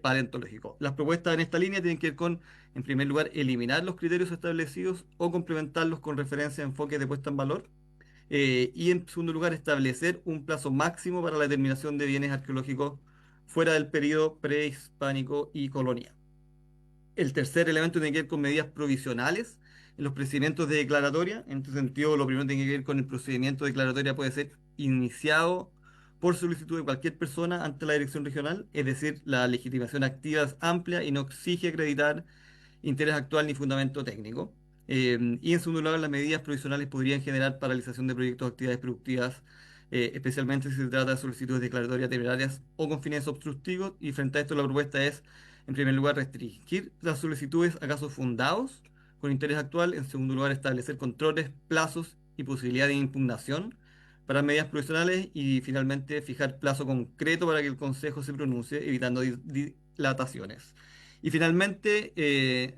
paleontológico. Las propuestas en esta línea tienen que ver con, en primer lugar, eliminar los criterios establecidos o complementarlos con referencia a enfoques de puesta en valor. Y en segundo lugar, establecer un plazo máximo para la determinación de bienes arqueológicos fuera del periodo prehispánico y colonial. El tercer elemento tiene que ver con medidas provisionales en los procedimientos de declaratoria. En este sentido, lo primero tiene que ver con el procedimiento de declaratoria puede ser iniciado por solicitud de cualquier persona ante la dirección regional, es decir, la legitimación activa es amplia y no exige acreditar interés actual ni fundamento técnico. Y en segundo lugar, las medidas provisionales podrían generar paralización de proyectos o actividades productivas, especialmente si se trata de solicitudes declaratorias temerarias o con fines obstructivos. Y frente a esto, la propuesta es, en primer lugar, restringir las solicitudes a casos fundados con interés actual. En segundo lugar, establecer controles, plazos y posibilidad de impugnación para medidas provisionales. Y finalmente, fijar plazo concreto para que el Consejo se pronuncie, evitando dilataciones. Y finalmente,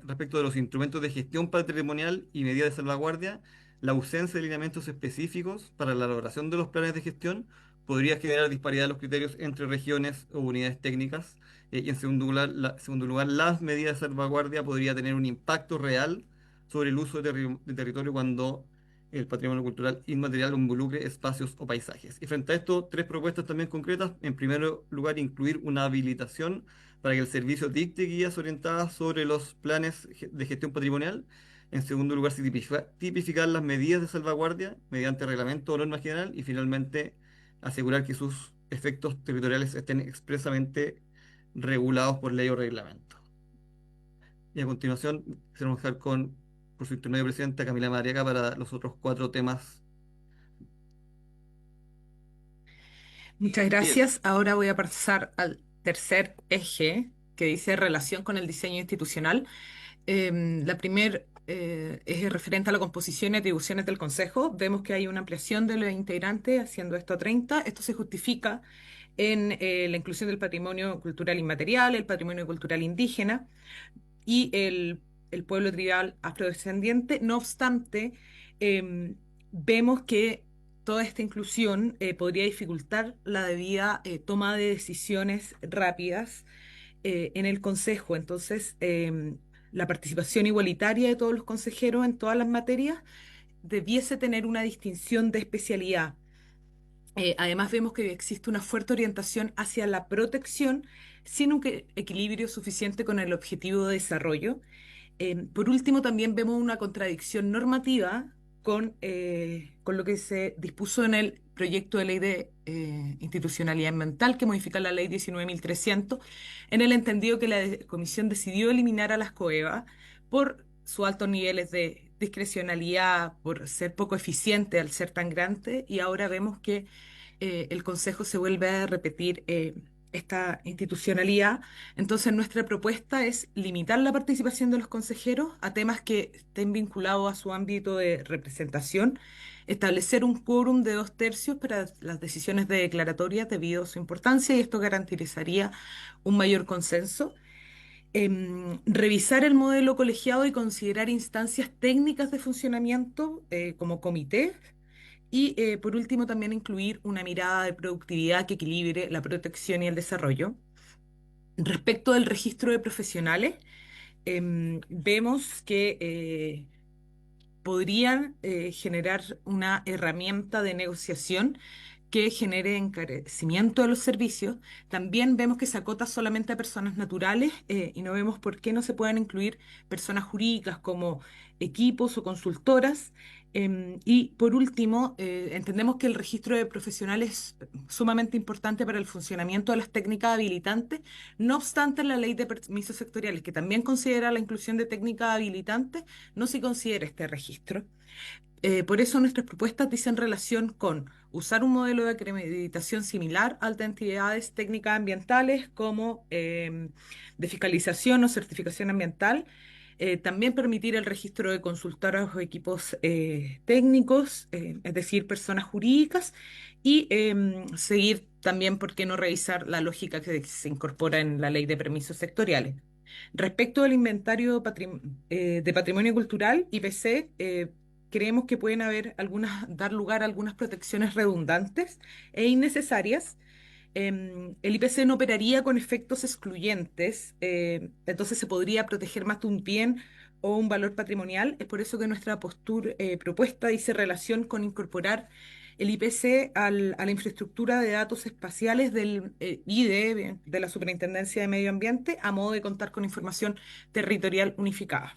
respecto de los instrumentos de gestión patrimonial y medidas de salvaguardia, la ausencia de lineamientos específicos para la elaboración de los planes de gestión podría generar disparidad de los criterios entre regiones o unidades técnicas. Y en segundo lugar, las medidas de salvaguardia podría tener un impacto real sobre el uso de territorio cuando el patrimonio cultural inmaterial involucre espacios o paisajes. Y frente a esto, 3 propuestas también concretas. En primer lugar, incluir una habilitación para que el servicio dicte guías orientadas sobre los planes de gestión patrimonial. En segundo lugar, tipificar las medidas de salvaguardia mediante reglamento o norma general. Y finalmente, asegurar que sus efectos territoriales estén expresamente regulados por ley o reglamento. Y a continuación, queremos dejar por su intermedio, presidenta Camila Madariaga, para los otros 4 temas. Muchas gracias. Ahora voy a pasar al tercer eje, que dice relación con el diseño institucional. La primer es referente a la composición y atribuciones del Consejo. Vemos que hay una ampliación de los integrantes, haciendo esto a 30. Esto se justifica en la inclusión del patrimonio cultural inmaterial, el patrimonio cultural indígena y el pueblo tribal afrodescendiente. No obstante, vemos que toda esta inclusión podría dificultar la debida toma de decisiones rápidas en el Consejo. Entonces, la participación igualitaria de todos los consejeros en todas las materias debiese tener una distinción de especialidad. Además, vemos que existe una fuerte orientación hacia la protección sin un equilibrio suficiente con el objetivo de desarrollo. Por último, también vemos una contradicción normativa con lo que se dispuso en el proyecto de ley de institucionalidad ambiental que modifica la ley 19.300, en el entendido que la Comisión decidió eliminar a las COEVA por sus altos niveles de discrecionalidad, por ser poco eficiente al ser tan grande, y ahora vemos que el Consejo se vuelve a repetir esta institucionalidad. Entonces, nuestra propuesta es limitar la participación de los consejeros a temas que estén vinculados a su ámbito de representación, establecer un quórum de 2/3 para las decisiones de declaratoria debido a su importancia, y esto garantizaría un mayor consenso. Revisar el modelo colegiado y considerar instancias técnicas de funcionamiento como comité, Y por último, también incluir una mirada de productividad que equilibre la protección y el desarrollo. Respecto del registro de profesionales, vemos que podrían generar una herramienta de negociación que genere encarecimiento de los servicios. También vemos que se acota solamente a personas naturales y no vemos por qué no se puedan incluir personas jurídicas como equipos o consultoras. Y por último, entendemos que el registro de profesionales es sumamente importante para el funcionamiento de las técnicas habilitantes. No obstante, en la ley de permisos sectoriales, que también considera la inclusión de técnicas habilitantes, no se considera este registro. Por eso nuestras propuestas dicen relación con usar un modelo de acreditación similar a de entidades técnicas ambientales como de fiscalización o certificación ambiental. También permitir el registro de consultoras o equipos técnicos, es decir, personas jurídicas, y seguir también, ¿por qué no revisar la lógica que se incorpora en la ley de permisos sectoriales? Respecto al inventario de patrimonio cultural, IPC, creemos que pueden dar lugar a algunas protecciones redundantes e innecesarias. El IPC no operaría con efectos excluyentes, entonces se podría proteger más de un bien o un valor patrimonial. Es por eso que nuestra propuesta dice relación con incorporar el IPC a la infraestructura de datos espaciales del IDE, de la Superintendencia de Medio Ambiente, a modo de contar con información territorial unificada.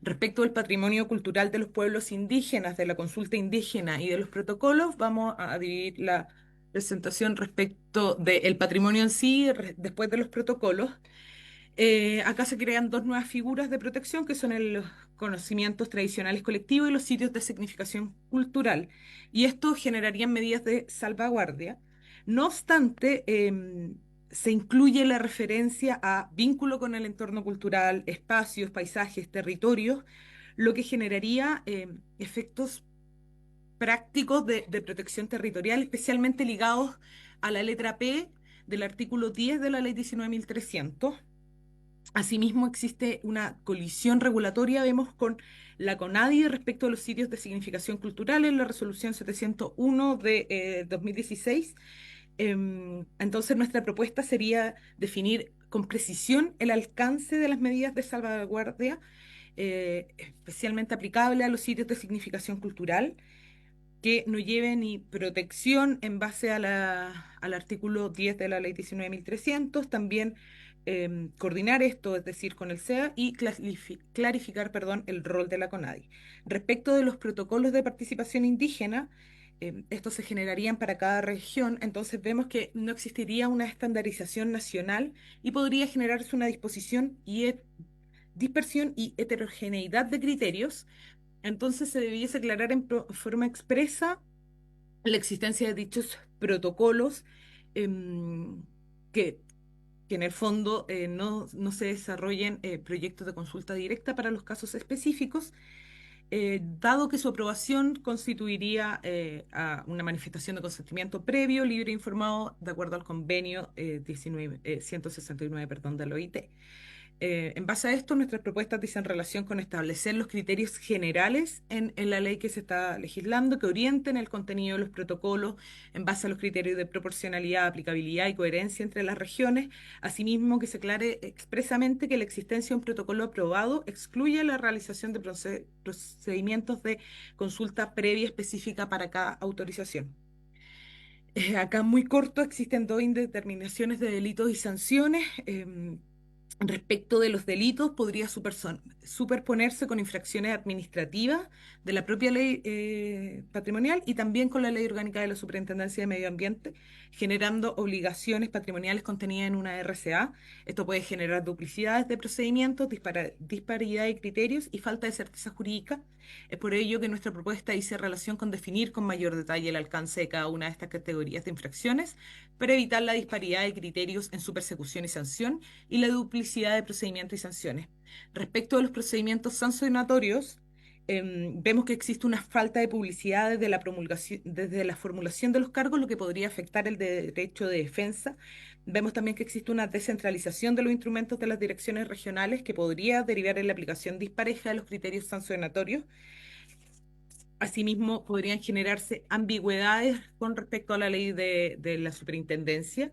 Respecto al patrimonio cultural de los pueblos indígenas, de la consulta indígena y de los protocolos, vamos a dividir la presentación respecto del patrimonio en sí, después de los protocolos. Acá se crean dos nuevas figuras de protección, que son los conocimientos tradicionales colectivos y los sitios de significación cultural. Y esto generarían medidas de salvaguardia. No obstante, se incluye la referencia a vínculo con el entorno cultural, espacios, paisajes, territorios, lo que generaría efectos prácticos de protección territorial, especialmente ligados a la letra P del artículo 10 de la Ley 19.300. Asimismo, existe una colisión regulatoria, vemos, con la CONADI respecto a los sitios de significación cultural en la resolución 701 de 2016. Entonces, nuestra propuesta sería definir con precisión el alcance de las medidas de salvaguardia, especialmente aplicable a los sitios de significación cultural, que no lleven ni protección en base al artículo 10 de la Ley 19.300, también coordinar esto, es decir, con el SEA, y clarificar, el rol de la CONADI. Respecto de los protocolos de participación indígena, estos se generarían para cada región, entonces vemos que no existiría una estandarización nacional y podría generarse una disposición y dispersión y heterogeneidad de criterios. Entonces se debiese aclarar en forma expresa la existencia de dichos protocolos, que en el fondo no se desarrollen proyectos de consulta directa para los casos específicos, dado que su aprobación constituiría a una manifestación de consentimiento previo, libre e informado, de acuerdo al convenio 169 de la OIT. En base a esto, nuestras propuestas dicen relación con establecer los criterios generales en la ley que se está legislando, que orienten el contenido de los protocolos en base a los criterios de proporcionalidad, aplicabilidad y coherencia entre las regiones. Asimismo, que se aclare expresamente que la existencia de un protocolo aprobado excluye la realización de procedimientos de consulta previa específica para cada autorización. Acá muy corto, existen dos indeterminaciones de delitos y sanciones. Respecto de los delitos, podría superponerse con infracciones administrativas de la propia ley patrimonial y también con la ley orgánica de la Superintendencia de Medio Ambiente, generando obligaciones patrimoniales contenidas en una RCA. Esto puede generar duplicidades de procedimientos, disparidad de criterios y falta de certeza jurídica. Es por ello que nuestra propuesta dice relación con definir con mayor detalle el alcance de cada una de estas categorías de infracciones para evitar la disparidad de criterios en su persecución y sanción y la duplicidad de procedimientos y sanciones. Respecto a los procedimientos sancionatorios, vemos que existe una falta de publicidad desde la formulación de los cargos, lo que podría afectar el derecho de defensa. Vemos también que existe una descentralización de los instrumentos de las direcciones regionales que podría derivar en la aplicación dispareja de los criterios sancionatorios. Asimismo, podrían generarse ambigüedades con respecto a la ley de la superintendencia.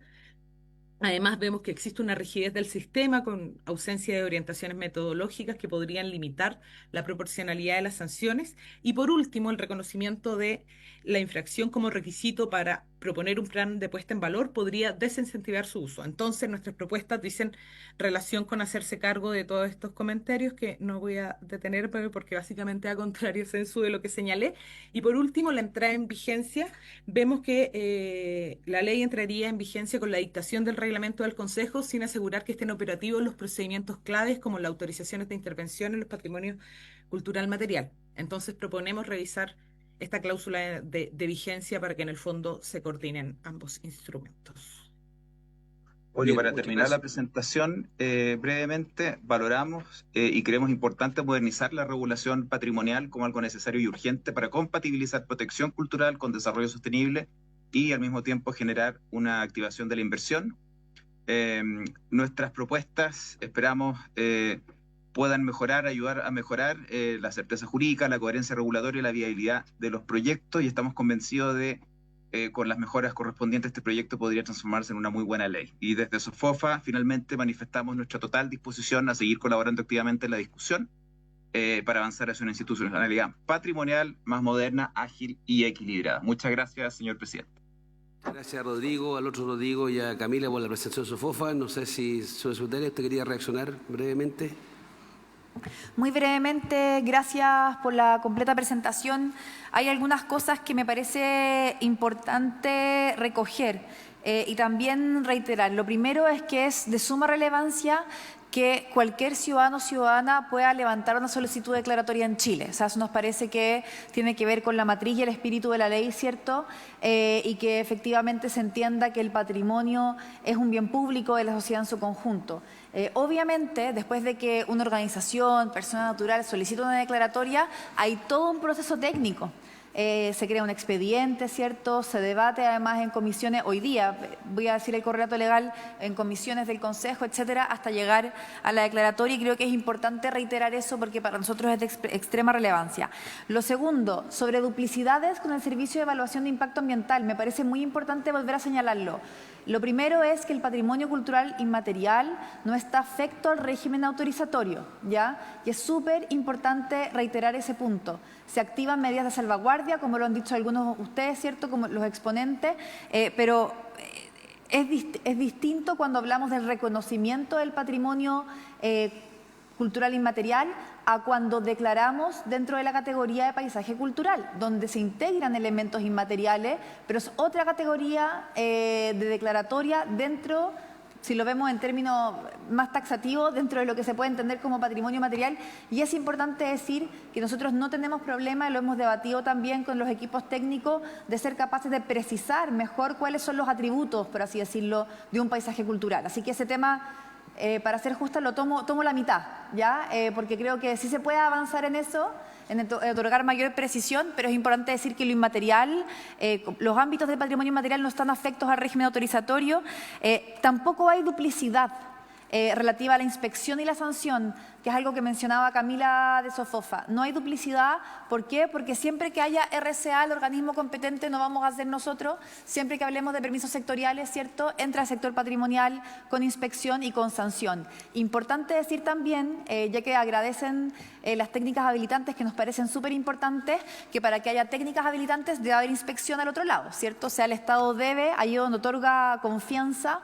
Además, vemos que existe una rigidez del sistema con ausencia de orientaciones metodológicas que podrían limitar la proporcionalidad de las sanciones. Y por último, el reconocimiento de la infracción como requisito para proponer un plan de puesta en valor podría desincentivar su uso. Entonces, nuestras propuestas dicen relación con hacerse cargo de todos estos comentarios que no voy a detener porque básicamente a contrario sensu de lo que señalé. Y por último, la entrada en vigencia. Vemos que la ley entraría en vigencia con la dictación del reglamento del Consejo sin asegurar que estén operativos los procedimientos claves como las autorizaciones de intervención en los patrimonios cultural material. Entonces proponemos revisar esta cláusula de vigencia para que en el fondo se coordinen ambos instrumentos. Oye, para terminar la presentación, brevemente valoramos y creemos importante modernizar la regulación patrimonial como algo necesario y urgente para compatibilizar protección cultural con desarrollo sostenible y al mismo tiempo generar una activación de la inversión. Nuestras propuestas esperamos puedan mejorar, ayudar a mejorar la certeza jurídica, la coherencia regulatoria y la viabilidad de los proyectos, y estamos convencidos de con las mejoras correspondientes este proyecto podría transformarse en una muy buena ley. Y desde SOFOFA finalmente manifestamos nuestra total disposición a seguir colaborando activamente en la discusión para avanzar hacia una institucionalidad patrimonial más moderna, ágil y equilibrada. Muchas gracias, señor presidente. Gracias a Rodrigo, al otro Rodrigo y a Camila por la presentación de SOFOFA. No sé si, sobre su tarea, usted quería reaccionar brevemente. Muy brevemente, gracias por la completa presentación. Hay algunas cosas que me parece importante recoger y también reiterar. Lo primero es que es de suma relevancia que cualquier ciudadano o ciudadana pueda levantar una solicitud declaratoria en Chile. O sea, eso nos parece que tiene que ver con la matriz y el espíritu de la ley, ¿cierto? Y que efectivamente se entienda que el patrimonio es un bien público de la sociedad en su conjunto. Obviamente, después de que una organización, persona natural, solicita una declaratoria, hay todo un proceso técnico. Se crea un expediente, ¿cierto? Se debate además en comisiones, hoy día, voy a decir el correlato legal, en comisiones del Consejo, etcétera, hasta llegar a la declaratoria, y creo que es importante reiterar eso porque para nosotros es de extrema relevancia. Lo segundo, sobre duplicidades con el Servicio de Evaluación de Impacto Ambiental, me parece muy importante volver a señalarlo. Lo primero es que el patrimonio cultural inmaterial no está afecto al régimen autorizatorio, ¿ya? Y es súper importante reiterar ese punto. Se activan medidas de salvaguardia, como lo han dicho algunos de ustedes, ¿cierto?, como los exponentes, pero es distinto cuando hablamos del reconocimiento del patrimonio cultural inmaterial a cuando declaramos dentro de la categoría de paisaje cultural, donde se integran elementos inmateriales, pero es otra categoría de declaratoria dentro, si lo vemos en términos más taxativos, dentro de lo que se puede entender como patrimonio material. Y es importante decir que nosotros no tenemos problema, y lo hemos debatido también con los equipos técnicos, de ser capaces de precisar mejor cuáles son los atributos, por así decirlo, de un paisaje cultural. Así que ese tema, para ser justa, lo tomo la mitad, ¿ya? Porque creo que sí se puede avanzar en eso, en otorgar mayor precisión, pero es importante decir que lo inmaterial, los ámbitos del patrimonio inmaterial no están afectos al régimen autorizatorio. Tampoco hay duplicidad relativa a la inspección y la sanción, que es algo que mencionaba Camila de SOFOFA. No hay duplicidad. ¿Por qué? Porque siempre que haya RCA, el organismo competente, no vamos a ser nosotros. Siempre que hablemos de permisos sectoriales, ¿cierto?, entra el sector patrimonial con inspección y con sanción. Importante decir también, ya que agradecen las técnicas habilitantes, que nos parecen súper importantes, que para que haya técnicas habilitantes debe haber inspección al otro lado, ¿cierto? O sea, el Estado debe, ahí donde otorga confianza,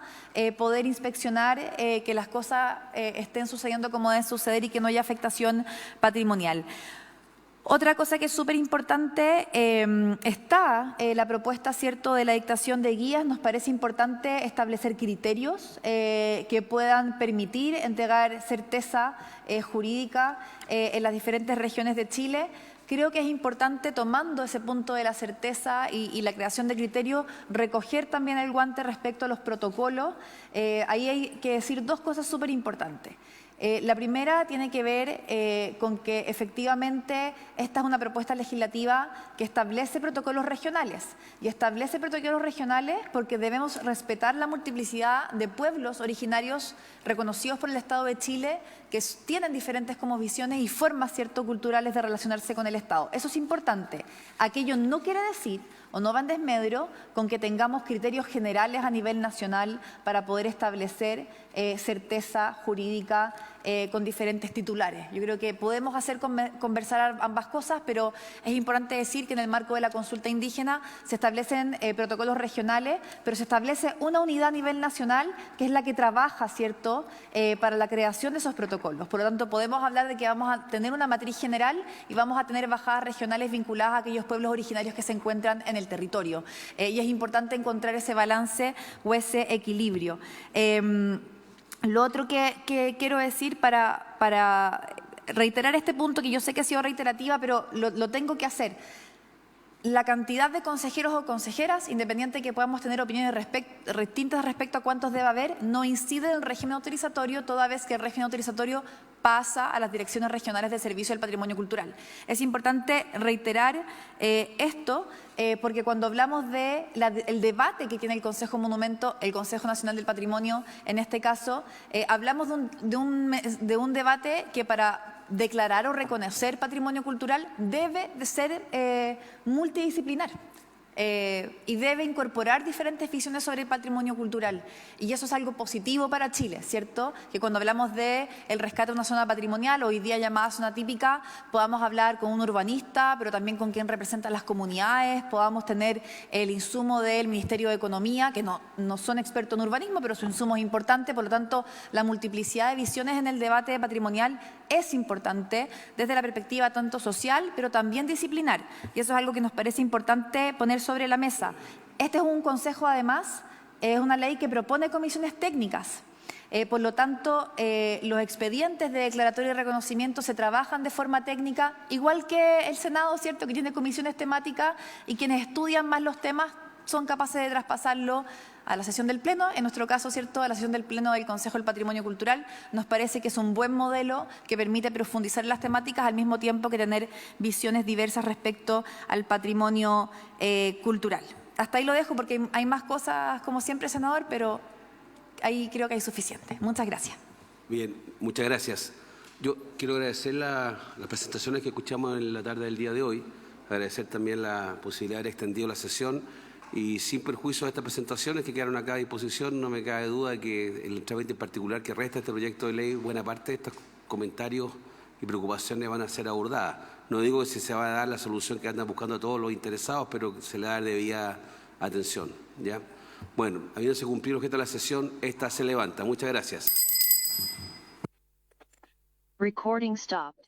poder inspeccionar que las cosas estén sucediendo como deben suceder y que no haya afectación patrimonial. Otra cosa que es súper importante, está la propuesta, ¿cierto?, de la dictación de guías. Nos parece importante establecer criterios que puedan permitir entregar certeza jurídica en las diferentes regiones de Chile. Creo que es importante, tomando ese punto de la certeza y la creación de criterios, recoger también el guante respecto a los protocolos. Ahí hay que decir dos cosas súper importantes. La primera tiene que ver con que efectivamente esta es una propuesta legislativa que establece protocolos regionales. Y establece protocolos regionales porque debemos respetar la multiplicidad de pueblos originarios reconocidos por el Estado de Chile que tienen diferentes cosmovisiones y formas, ¿cierto?, culturales de relacionarse con el Estado. Eso es importante. Aquello no quiere decir o no va en desmedro con que tengamos criterios generales a nivel nacional para poder establecer certeza jurídica con diferentes titulares. Yo creo que podemos conversar ambas cosas, pero es importante decir que en el marco de la consulta indígena se establecen protocolos regionales, pero se establece una unidad a nivel nacional que es la que trabaja, ¿cierto?, para la creación de esos protocolos. Por lo tanto, podemos hablar de que vamos a tener una matriz general y vamos a tener bajadas regionales vinculadas a aquellos pueblos originarios que se encuentran en el territorio. Y es importante encontrar ese balance o ese equilibrio. Lo otro que quiero decir para reiterar este punto, que yo sé que ha sido reiterativa, pero lo tengo que hacer. La cantidad de consejeros o consejeras, independiente de que podamos tener opiniones distintas respecto a cuántos debe haber, no incide en el régimen autorizatorio, toda vez que el régimen autorizatorio pasa a las direcciones regionales de servicio del patrimonio cultural. Es importante reiterar esto porque cuando hablamos del debate que tiene el Consejo Monumento, el Consejo Nacional del Patrimonio, en este caso, hablamos de un debate que para declarar o reconocer patrimonio cultural debe de ser multidisciplinar. Y debe incorporar diferentes visiones sobre el patrimonio cultural. Y eso es algo positivo para Chile, ¿cierto? Que cuando hablamos del rescate de una zona patrimonial, hoy día llamada zona típica, podamos hablar con un urbanista, pero también con quien representa las comunidades, podamos tener el insumo del Ministerio de Economía, que no son expertos en urbanismo, pero su insumo es importante. Por lo tanto, la multiplicidad de visiones en el debate patrimonial es importante desde la perspectiva tanto social, pero también disciplinar. Y eso es algo que nos parece importante poner sobre la mesa. Este es un consejo, además, es una ley que propone comisiones técnicas. Por lo tanto, los expedientes de declaratoria y reconocimiento se trabajan de forma técnica, igual que el Senado, ¿cierto?, que tiene comisiones temáticas y quienes estudian más los temas son capaces de traspasarlo a la sesión del Pleno. En nuestro caso, ¿cierto?, a la sesión del Pleno del Consejo del Patrimonio Cultural. Nos parece que es un buen modelo que permite profundizar en las temáticas al mismo tiempo que tener visiones diversas respecto al patrimonio cultural. Hasta ahí lo dejo porque hay más cosas, como siempre, senador, pero ahí creo que hay suficiente. Muchas gracias. Bien, muchas gracias. Yo quiero agradecer las presentaciones que escuchamos en la tarde del día de hoy, agradecer también la posibilidad de haber extendido la sesión. Y sin perjuicio de estas presentaciones que quedaron acá a disposición, no me cabe duda de que el trámite en particular que resta este proyecto de ley, buena parte de estos comentarios y preocupaciones van a ser abordadas. No digo que se va a dar la solución que andan buscando todos los interesados, pero se le da debida atención, ¿ya? Bueno, habiéndose cumplido el objeto de la sesión, esta se levanta. Muchas gracias. Recording stopped.